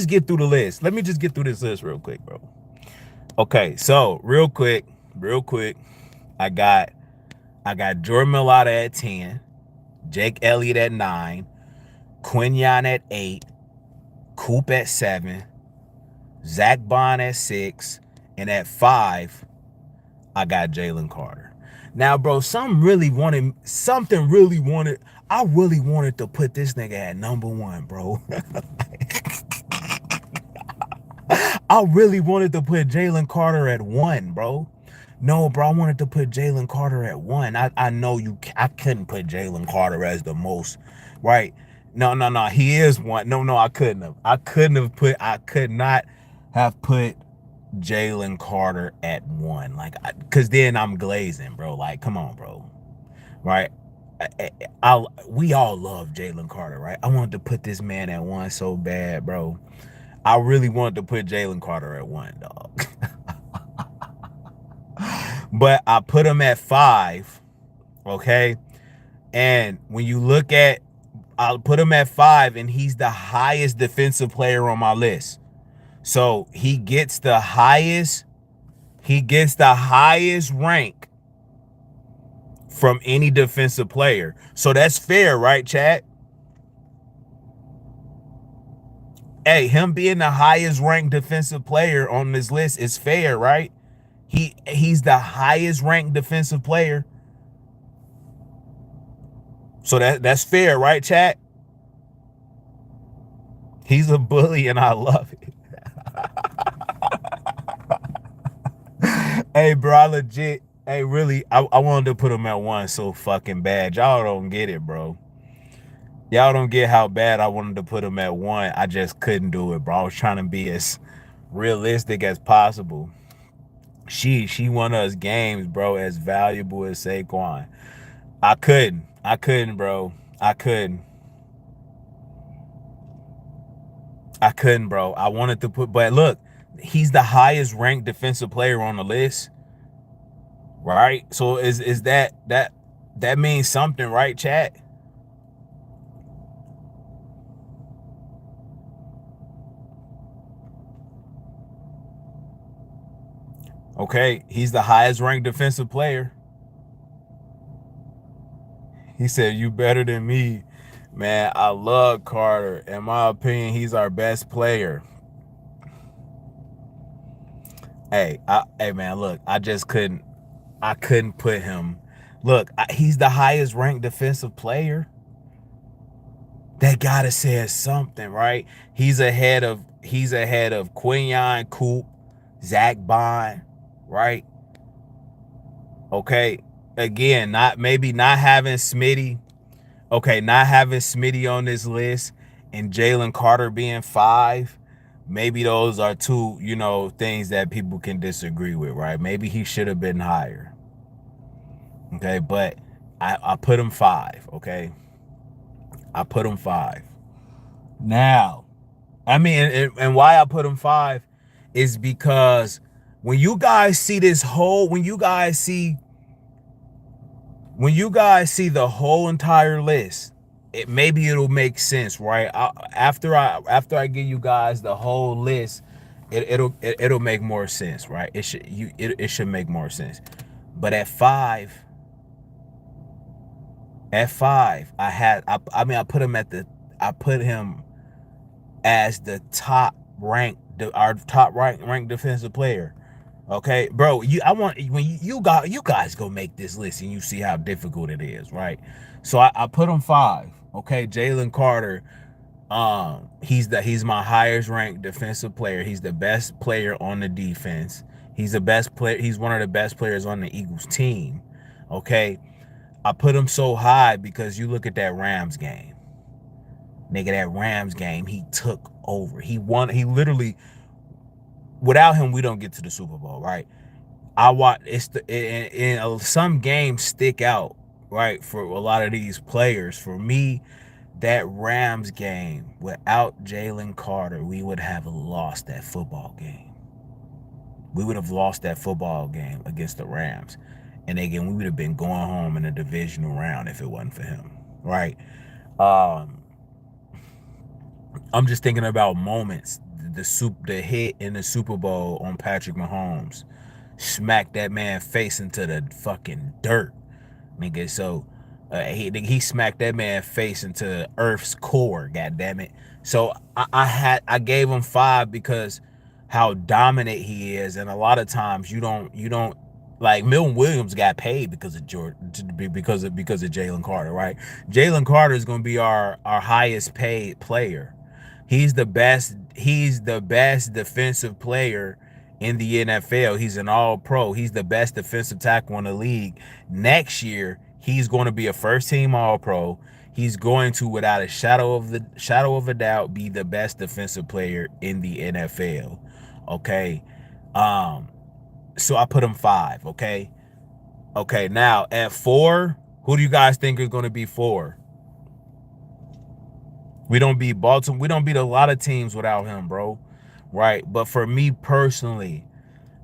get through the list. Let me just get through this list real quick, bro. Okay, so real quick, I got Jordan Mailata at 10, Jake Elliott at 9, Quinyon at 8, Coop at 7, Zack Baun at 6, and at 5, I got Jalen Carter. Now, bro, I really wanted to put this nigga at number 1, bro. I really wanted to put Jalen Carter at 1, bro. No, bro, I wanted to put Jalen Carter at 1. I know I couldn't put Jalen Carter as the most, right? No, he is 1. No, I couldn't have. I could not have put Jalen Carter at 1, like, because then I'm glazing, bro. Like, come on, bro, right? We all love Jalen Carter, right? I wanted to put this man at 1 so bad, bro. I really wanted to put Jalen Carter at 1, dog. But I put him at 5, okay? And when you look at, I'll put him at 5, and he's the highest defensive player on my list. So he gets the highest rank from any defensive player. So that's fair, right, chat? Hey, him being the highest ranked defensive player on this list is fair, right? He's the highest ranked defensive player. So that's fair, right, chat? He's a bully and I love it. Hey, bro, Hey, really, I wanted to put him at 1 so fucking bad. Y'all don't get it, bro. Y'all don't get how bad I wanted to put him at 1. I just couldn't do it, bro. I was trying to be as realistic as possible. She won us games, bro, as valuable as Saquon. I couldn't. I couldn't, bro. I couldn't. I couldn't, bro. I wanted to put, but look, he's the highest ranked defensive player on the list, right? So is that means something, right, chat? Okay, he's the highest ranked defensive player. He said, "You better than me." Man, I love Carter. In my opinion, he's our best player. Hey man, look, I couldn't put him. Look, he's the highest ranked defensive player. That gotta say something, right? He's ahead of Quinyon, Coop, Zack, Baun, right? Okay. Again, not having Smitty. Okay, not having Smitty on this list and Jalen Carter being 5. Maybe those are two, things that people can disagree with, right? Maybe he should have been higher. Okay, but I put him 5, okay? I put him 5. Now, I mean, and why I put him 5 is because when you guys see the whole entire list, maybe it'll make sense, right? After I give you guys the whole list, it'll make more sense, right? It should make more sense. But at five, I put him as the top ranked, our top ranked defensive player. Okay, bro. I want when you guys go make this list and you see how difficult it is, right? So I put him 5. Okay, Jalen Carter. He's my highest ranked defensive player. He's the best player on the defense. He's the best player. He's one of the best players on the Eagles team. Okay, I put him so high because you look at that Rams game. Nigga, that Rams game, he took over. He won. He literally, without him, we don't get to the Super Bowl, right? I watch some games stick out, right, for a lot of these players. For me, that Rams game, without Jalen Carter, we would have lost that football game. We would have lost that football game against the Rams. And again, we would have been going home in a divisional round if it wasn't for him, right? I'm just thinking about moments. The hit in the Super Bowl on Patrick Mahomes smacked that man face into the fucking dirt, nigga. So he smacked that man face into Earth's core. God damn it. So I gave him 5 because how dominant he is, and a lot of times you don't like Milton Williams got paid because of Jalen Carter, right? Jalen Carter is going to be our highest paid player. He's the best defensive player in the NFL. He's an all-pro. He's the best defensive tackle in the league. Next year, he's going to be a first-team all-pro. He's going to, without a shadow of a doubt, be the best defensive player in the NFL. Okay. So I put him 5, okay? Okay, now at 4, who do you guys think is going to be 4? We don't beat Baltimore. We don't beat a lot of teams without him, bro. Right? But for me personally,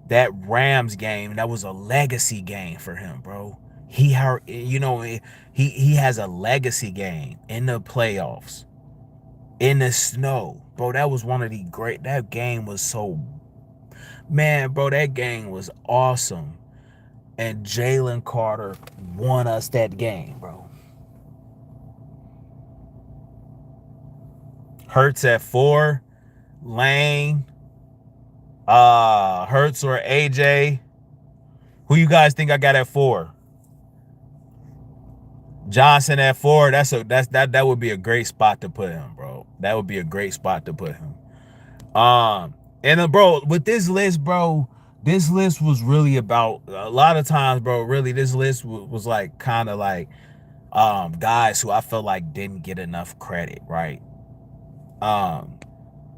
that Rams game, that was a legacy game for him, bro. He has a legacy game in the playoffs, in the snow. Bro, that was one of the great. That game was man, bro, that game was awesome. And Jalen Carter won us that game, bro. Hurts at 4, Lane, Hurts or AJ. Who you guys think I got at 4? Johnson at 4. That would be a great spot to put him, bro. That would be a great spot to put him. And bro, with this list, bro, this list was really about a lot of times, bro. Really, this list was like kind of like guys who I felt like didn't get enough credit, right? Um,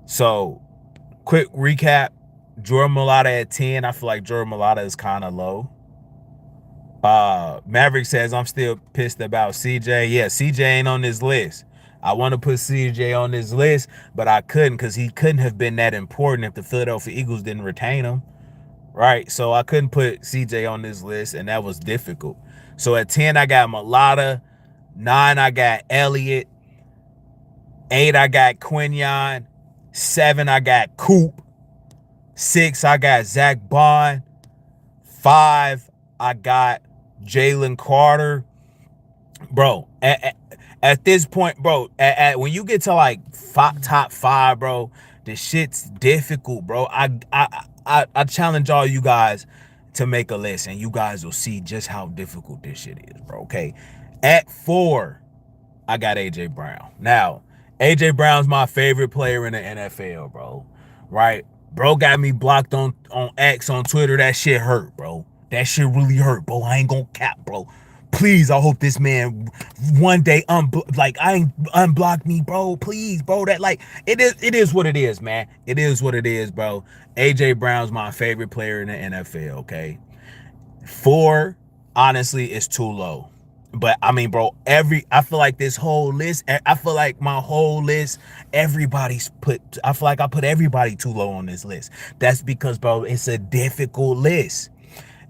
so quick recap: Jordan Mailata at 10. I feel like Jordan Mailata is kind of low. Maverick says I'm still pissed about CJ. Yeah, CJ ain't on this list. I want to put CJ on this list, but I couldn't because he couldn't have been that important if the Philadelphia Eagles didn't retain him. Right? So I couldn't put CJ on this list, and that was difficult. So at 10, I got Mailata. 9, I got Elliott. 8, I got Quinyon. 7, I got Coop. 6, I got Zack Baun. 5, I got Jalen Carter. Bro, at this point, bro, when you get to like top 5, bro, the shit's difficult, bro. I challenge all you guys to make a list, and you guys will see just how difficult this shit is, bro. Okay, at 4, I got AJ Brown. Now, AJ Brown's my favorite player in the NFL, bro. Right? Bro got me blocked on X on Twitter. That shit hurt, bro. That shit really hurt, bro. I ain't gonna cap, bro. Please, I hope this man one day I ain't unblock me, bro. Please, bro. That like it is what it is, man. It is what it is, bro. AJ Brown's my favorite player in the NFL, okay? 4, honestly, is too low. But I mean, bro, I feel like this whole list, I feel like my whole list, I feel like I put everybody too low on this list. That's because, bro, it's a difficult list.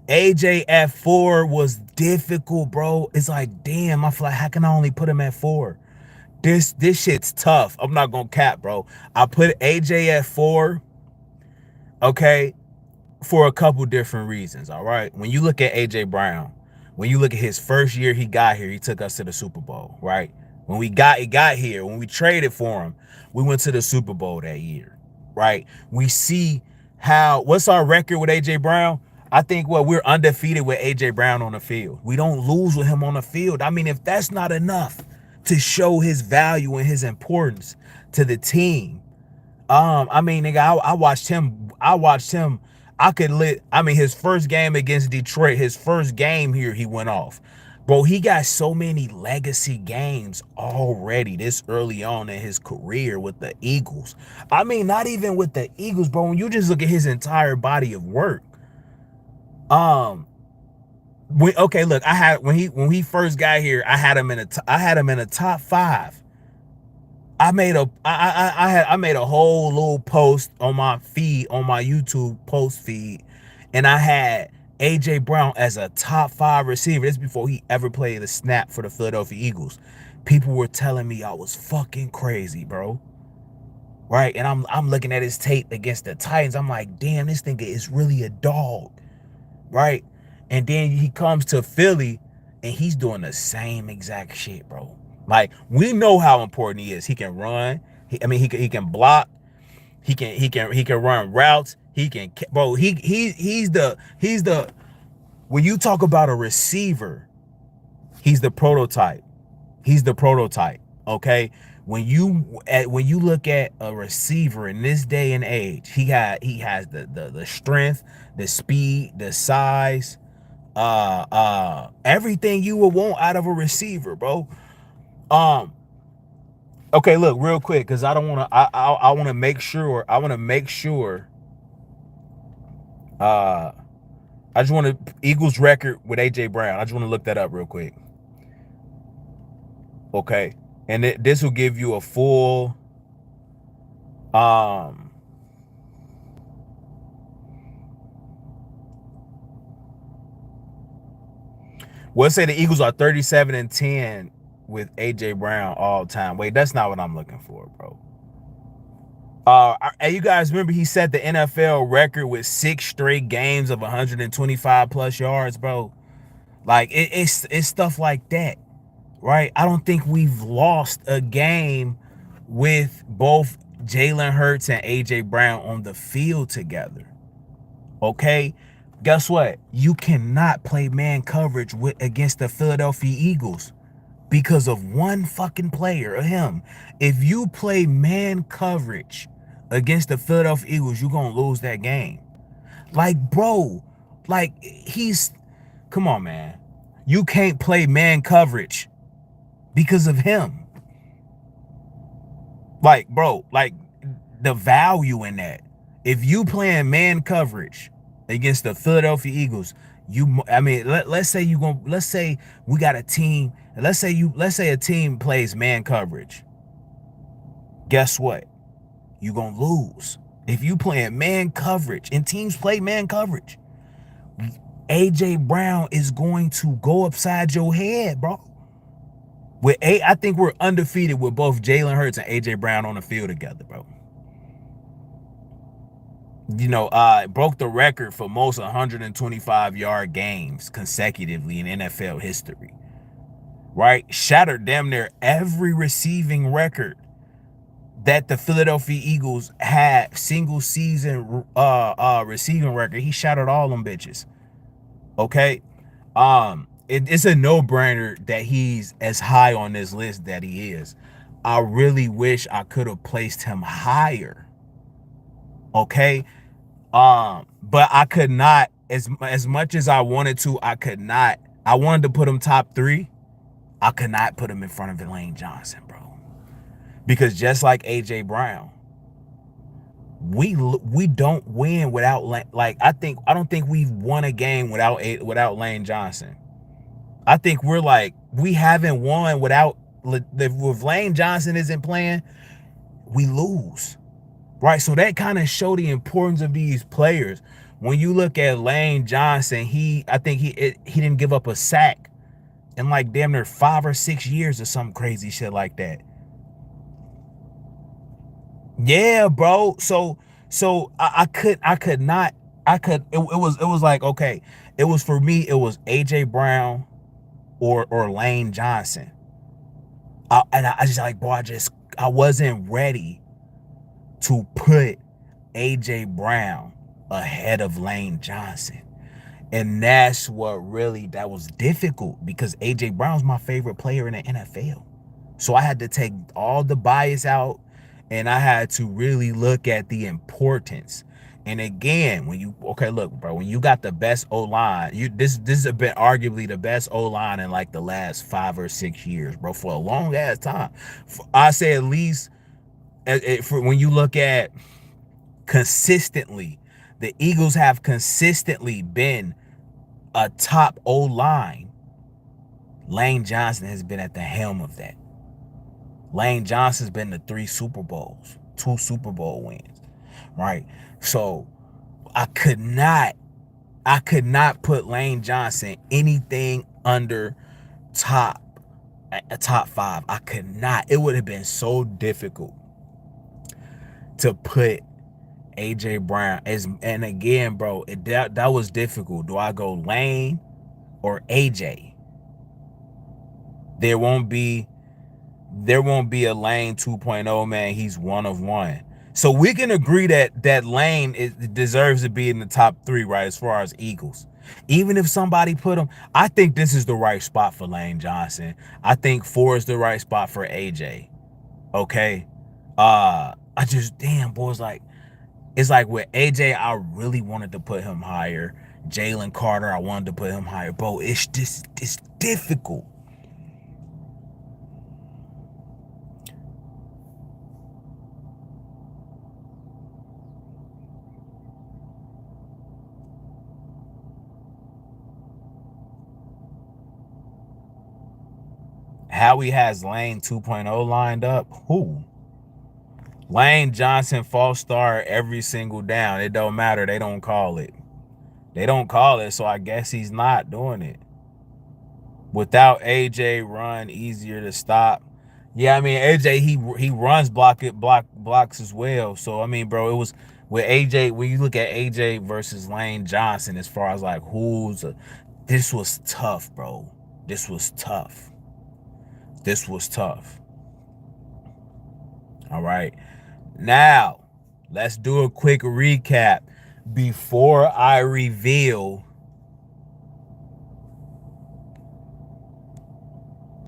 AJ at 4 was difficult, bro. It's like, damn, I feel like, how can I only put him at 4? This shit's tough. I'm not gonna cap, bro. I put AJ at 4, okay, for a couple different reasons, all right? When you look at AJ Brown, when you look at his first year he got here, he took us to the Super Bowl, right? When he got here, when we traded for him, we went to the Super Bowl that year, right? We see what's our record with AJ Brown? I think we're undefeated with AJ Brown on the field. We don't lose with him on the field. I mean, if that's not enough to show his value and his importance to the team, I mean, nigga, I watched him. I mean, his first game against Detroit, his first game here, he went off. Bro, he got so many legacy games already this early on in his career with the Eagles. I mean, not even with the Eagles, bro. When you just look at his entire body of work. Okay, look, when he first got here, I had him in a top 5. I made a whole little post on my feed, on my YouTube post feed, and I had AJ Brown as a top 5 receiver. This is before he ever played a snap for the Philadelphia Eagles. People were telling me I was fucking crazy, bro. Right? And I'm looking at his tape against the Titans. I'm like, damn, this nigga is really a dog. Right? And then he comes to Philly and he's doing the same exact shit, bro. Like, we know how important he is. He can run. He can block. He can run routes. He's the when you talk about a receiver, he's the prototype. He's the prototype. Okay? When you look at a receiver in this day and age, he has the strength, the speed, the size, everything you would want out of a receiver, bro. Okay, look, real quick, because I don't want to. I want to make sure. Uh, I just want to Eagles record with AJ Brown. I just want to look that up real quick. Okay, and this will give you a full. We'll say the Eagles are 37-10 with AJ Brown all time. Wait, that's not what I'm looking for, bro. And you guys remember he set the NFL record with 6 straight games of 125 plus yards, bro. Like it's stuff like that, right? I don't think we've lost a game with both Jalen Hurts and AJ Brown on the field together. Okay, guess what? You cannot play man coverage against the Philadelphia Eagles because of one fucking player, of him. If you play man coverage against the Philadelphia Eagles, you're gonna lose that game. Like, bro, like come on, man. You can't play man coverage because of him. Like, bro, like the value in that. If you playing man coverage against the Philadelphia Eagles, I mean, let's say let's say we got a team, let's say a team plays man coverage. Guess what? You gonna lose. If you playing man coverage and teams play man coverage, AJ Brown is going to go upside your head, bro. I think we're undefeated with both Jalen Hurts and AJ Brown on the field together, bro. You know, broke the record for most 125-yard games consecutively in NFL history. Right? Shattered damn near every receiving record that the Philadelphia Eagles had, single season receiving record. He shattered all them bitches. Okay? It's a no-brainer that he's as high on this list that he is. I really wish I could have placed him higher. Okay? But I could not, as much as I wanted to, I could not. I wanted to put him top 3. I could not put him in front of Lane Johnson, bro. Because just like AJ Brown, we don't win without I don't think we've won a game without Lane Johnson. I think we haven't won without, if Lane Johnson isn't playing, we lose. Right, so that kind of show the importance of these players. When you look at Lane Johnson, I think he didn't give up a sack in like damn near 5 or 6 years or some crazy shit like that. Yeah, bro. So I could not. It was like, okay, it was, for me, it was AJ Brown or Lane Johnson. I just like, bro, I wasn't ready to put AJ Brown ahead of Lane Johnson. And that was difficult, because AJ Brown's my favorite player in the NFL. So I had to take all the bias out, and I had to really look at the importance. And again, look, bro, when you got the best O-line, this has been arguably the best O-line in like the last 5 or 6 years, bro, for a long ass time. I say at least, when you look at consistently, the Eagles have consistently been a top O-line. Lane Johnson has been at the helm of that. Lane Johnson's been to 3 Super Bowls, 2 Super Bowl wins, right? So I could not put Lane Johnson anything under a top 5. I could not. It would have been so difficult to put AJ Brown and again, bro, that was difficult. Do I go Lane or AJ? There won't be a Lane 2.0, man. He's one of one. So we can agree that Lane deserves to be in the top 3, right, as far as Eagles. Even if somebody put him, I think this is the right spot for Lane Johnson. I think 4 is the right spot for AJ. Okay? Damn, boys, it's like with AJ, I really wanted to put him higher. Jalen Carter, I wanted to put him higher. Bro, it's difficult. Howie has Lane 2.0 lined up. Who? Lane Johnson false start every single down. It don't matter. They don't call it. So I guess he's not doing it. Without AJ, run easier to stop. Yeah, I mean, AJ, he runs blocks as well. So I mean, bro, it was with AJ, when you look at AJ versus Lane Johnson, as far as like this was tough, bro. This was tough. All right. Now, let's do a quick recap before I reveal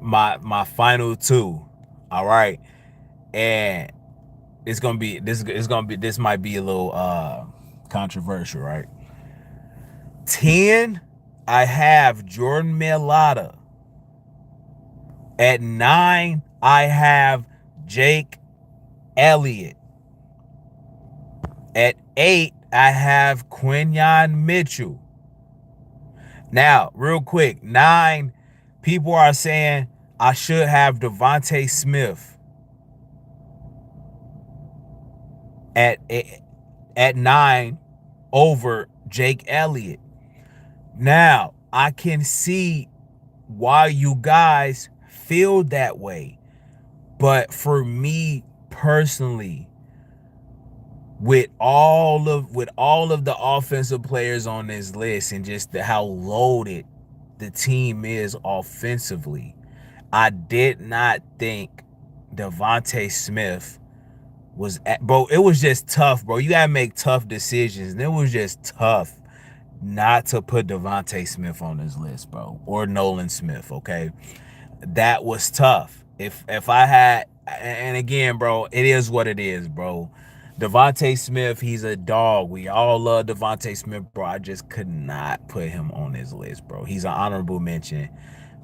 my final 2. All right. And this might be a little controversial, right? 10, I have Jordan Mailata. At 9, I have Jake Elliott. At 8, I have Quinyon Mitchell. Now, real quick, 9, people are saying I should have DeVonta Smith at 9 over Jake Elliott. Now, I can see why you guys feel that way. But for me personally, with all of the offensive players on this list and just how loaded the team is offensively, I did not think DeVonta Smith was bro. It was just tough, bro. You gotta make tough decisions, and it was just tough not to put DeVonta Smith on this list, bro, or Nolan Smith. Okay, that was tough. If I had, and again, bro, it is what it is, bro. DeVonta Smith, he's a dog. We all love DeVonta Smith, bro. I just could not put him on this list, bro. He's an honorable mention.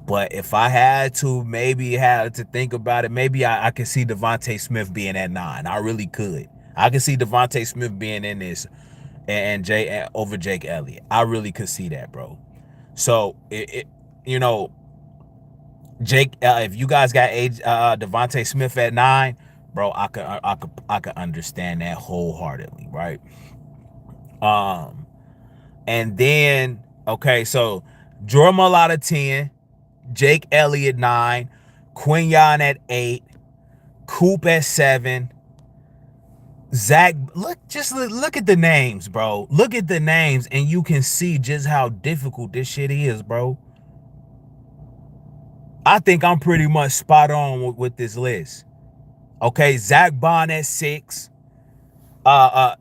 But if I had to, maybe had to think about it, maybe I could see DeVonta Smith being at 9. I really could. I could see DeVonta Smith being in this and over Jake Elliott. I really could see that, bro. So you know, Jake, if you guys got DeVonta Smith at 9, bro, I could understand that wholeheartedly, right? And then okay, so Jordan Mailata 10, Jake Elliott 9, Quinyon at 8, Coop at 7, Zack. Look at the names, bro. Look at the names, and you can see just how difficult this shit is, bro. I think I'm pretty much spot on with this list. Okay, Zack Baun at 6. I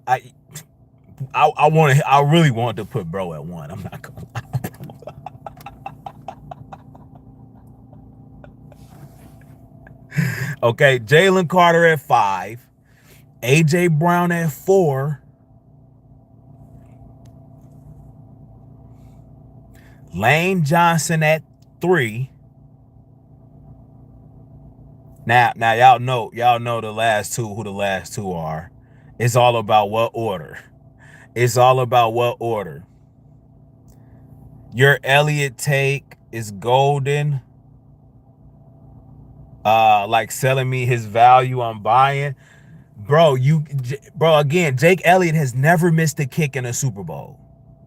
really wanted to put bro at 1. I'm not gonna lie. Okay, Jalen Carter at 5, AJ Brown at 4, Lane Johnson at 3. Now y'all know the last two, who the last two are. It's all about what order. It's all about what order. Your Elliott take is golden. Like selling me his value, I'm buying. Bro, again, Jake Elliott has never missed a kick in a Super Bowl.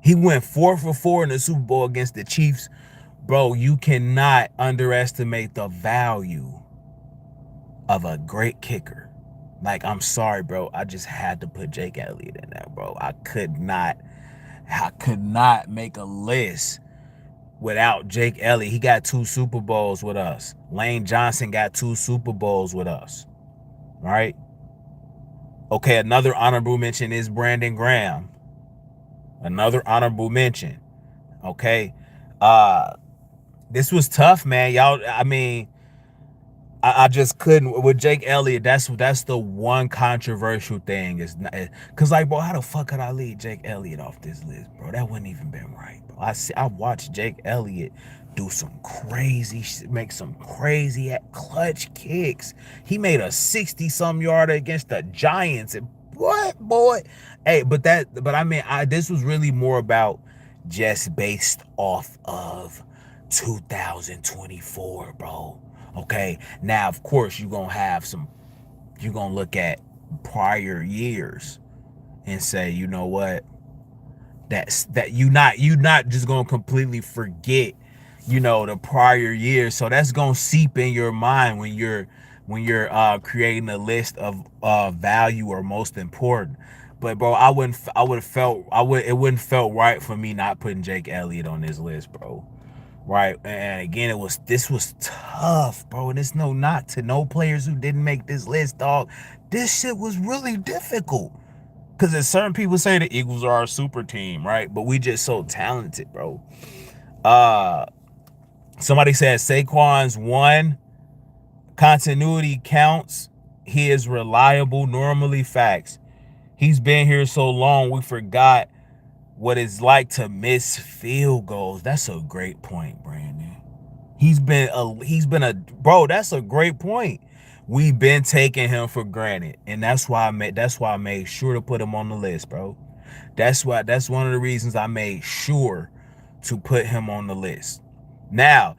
He went 4 for 4 in the Super Bowl against the Chiefs. Bro, you cannot underestimate the value of a great kicker. Like, I'm sorry, bro. I just had to put Jake Elliott in there, bro. I could not make a list without Jake Elliott. He got 2 Super Bowls with us. Lane Johnson got 2 Super Bowls with us. Right? Okay, another honorable mention is Brandon Graham. Another honorable mention. Okay. This was tough, man. Y'all, I mean, I just couldn't with Jake Elliott. That's the one controversial thing is because, like, bro, how the fuck could I leave Jake Elliott off this list, bro? That wouldn't even been right, bro. I watched Jake Elliott do some crazy, make some crazy clutch kicks. He made a 60-some yarder against the Giants. And what, boy? Hey, but I mean, this was really more about just based off of 2024, bro. Okay, now of course you're gonna look at prior years and say, you know what, that you not just gonna completely forget, the prior years. So that's gonna seep in your mind when you're creating a list of value or most important. But bro, it wouldn't felt right for me not putting Jake Elliott on this list, bro. Right, and again, this was tough, bro. And it's no knock to no players who didn't make this list, dog. This shit was really difficult because there's certain people say the Eagles are our super team, right? But we just so talented, bro. Somebody said Saquon's 1 continuity counts. He is reliable. Normally, facts. He's been here so long, we forgot what it's like to miss field goals. That's a great point, Brandon. He's been a bro. That's a great point. We've been taking him for granted, and that's why I made sure to put him on the list, bro. That's one of the reasons I made sure to put him on the list. Now,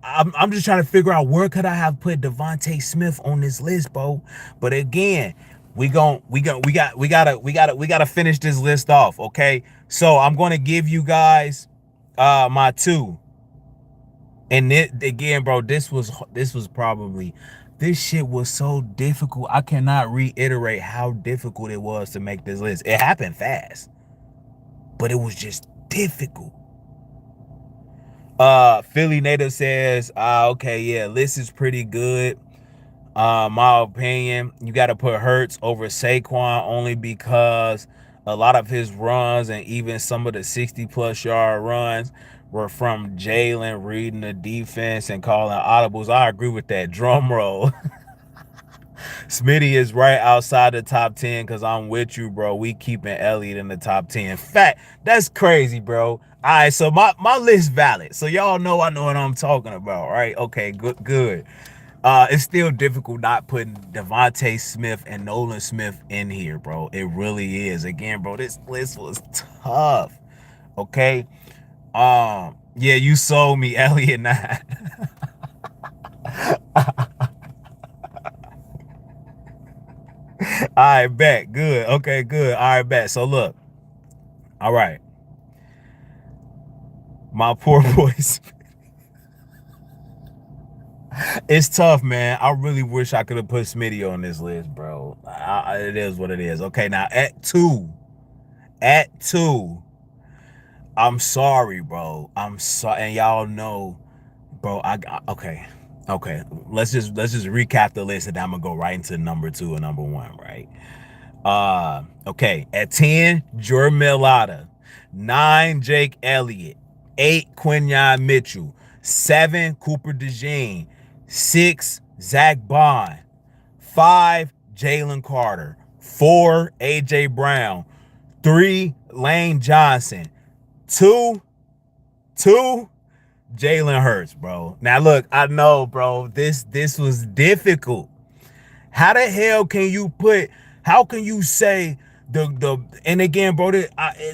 I'm just trying to figure out where could I have put Devonta Smith on this list, bro. But again, we gotta finish this list off, okay? So I'm gonna give you guys my two. And it, again, bro, this was probably, this shit was so difficult. I cannot reiterate how difficult it was to make this list. It happened fast, but it was just difficult. Philly native says, okay, yeah, list is pretty good. My opinion, you got to put Hurts over Saquon only because a lot of his runs and even some of the 60+ yard runs were from Jalen reading the defense and calling audibles. I agree with that. Drum roll. Smitty is right outside the top 10 because I'm with you, bro. We keeping Elliott in the top 10. Fact, that's crazy, bro. All right, so my list valid. So y'all know I know what I'm talking about, right? Okay, good. It's still difficult not putting Devonta Smith and Nolan Smith in here, bro. It really is. Again, bro, this list was tough. Okay. Yeah, you sold me, Elliott. Nah. All right, bet. Good. Okay, good. All right, bet. So look. All right. My poor boys. It's tough, man. I really wish I could have put Smitty on this list, bro. It is what it is. Okay, now at two, I'm sorry, bro. I'm sorry, and y'all know, bro. Okay. Let's just recap the list, and I'm gonna go right into number two and number one, right? Okay. At 10, Jordan Mailata. 9, Jake Elliott. 8, Quinyon Mitchell. 7, Cooper DeJean. 6, Zack Baun. 5, Jalen Carter. 4, AJ Brown. 3, Lane Johnson. 2, 2, Jalen Hurts, bro. Now look, I know, bro, this was difficult. How the hell can you put? How can you say the? And again, bro,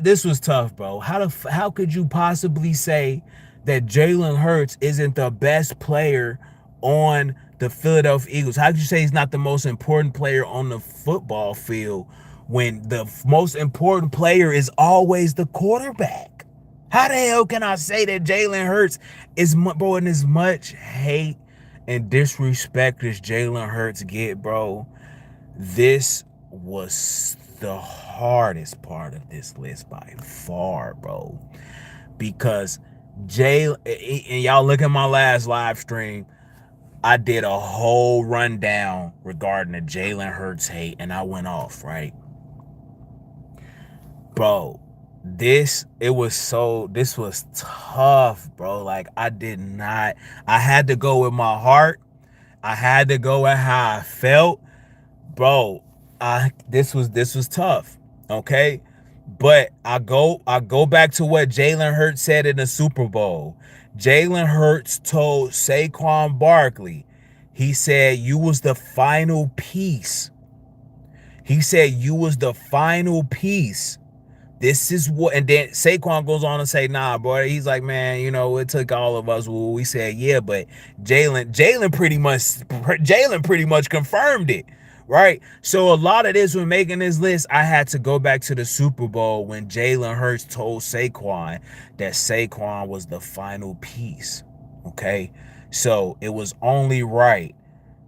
this was tough, bro. How could you possibly say that Jalen Hurts isn't the best player on the Philadelphia Eagles? How could you say he's not the most important player on the football field when the most important player is always the quarterback? How the hell can I say that Jalen Hurts is, bro, and as much hate and disrespect as Jalen Hurts get, bro, this was the hardest part of this list by far, bro. Because Jalen, and y'all look at my last live stream, I did a whole rundown regarding the Jalen Hurts hate, and I went off, right? Bro, this was tough, bro. Like, I had to go with my heart. I had to go with how I felt, bro. This was tough, okay. But I go back to what Jalen Hurts said in the Super Bowl. Jalen Hurts told Saquon Barkley, he said, you was the final piece. He said you was the final piece. This is what, and then Saquon goes on to say, nah, boy. He's like, man, it took all of us. Well, we said, yeah, but Jalen pretty much confirmed it, right? So a lot of this when making this list, I had to go back to the Super Bowl when Jalen Hurts told Saquon that Saquon was the final piece. Okay, so it was only right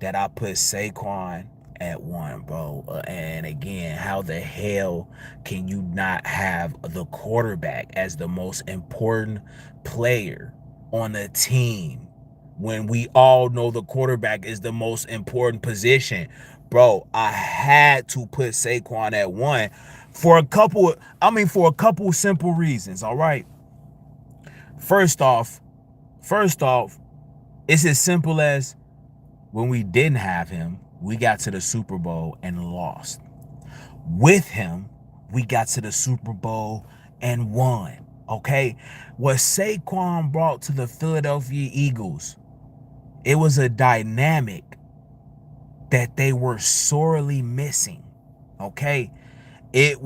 that I put Saquon at 1, bro. And again, how the hell can you not have the quarterback as the most important player on a team when we all know the quarterback is the most important position? Bro, I had to put Saquon at 1 for a couple simple reasons, all right? First off, it's as simple as when we didn't have him, we got to the Super Bowl and lost. With him, we got to the Super Bowl and won. Okay, what Saquon brought to the Philadelphia Eagles, it was a dynamic that they were sorely missing. Okay, he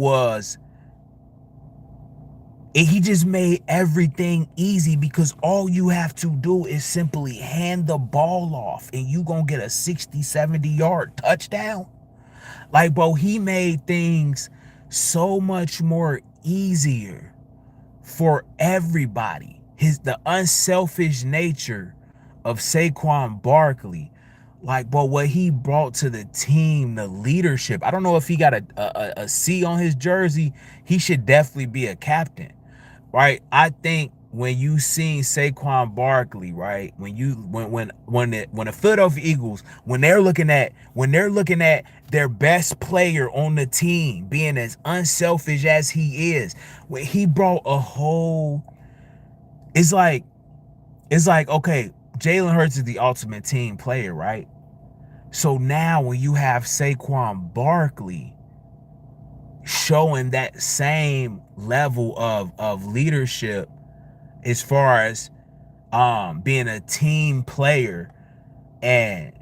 just made everything easy because all you have to do is simply hand the ball off and you gonna get a 60, 70-yard touchdown. Like, bro, he made things so much more easier for everybody. The unselfish nature of Saquon Barkley, like, but what he brought to the team, the leadership. I don't know if he got a C on his jersey. He should definitely be a captain, right? I think when you seen Saquon Barkley, right, when the Philadelphia Eagles, when they're looking at their best player on the team being as unselfish as he is, when he brought a whole, it's like okay, Jalen Hurts is the ultimate team player, right? So now when you have Saquon Barkley showing that same level of leadership as far as being a team player, and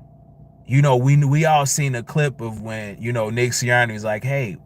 we all seen a clip of when Nick Sirianni was like, hey,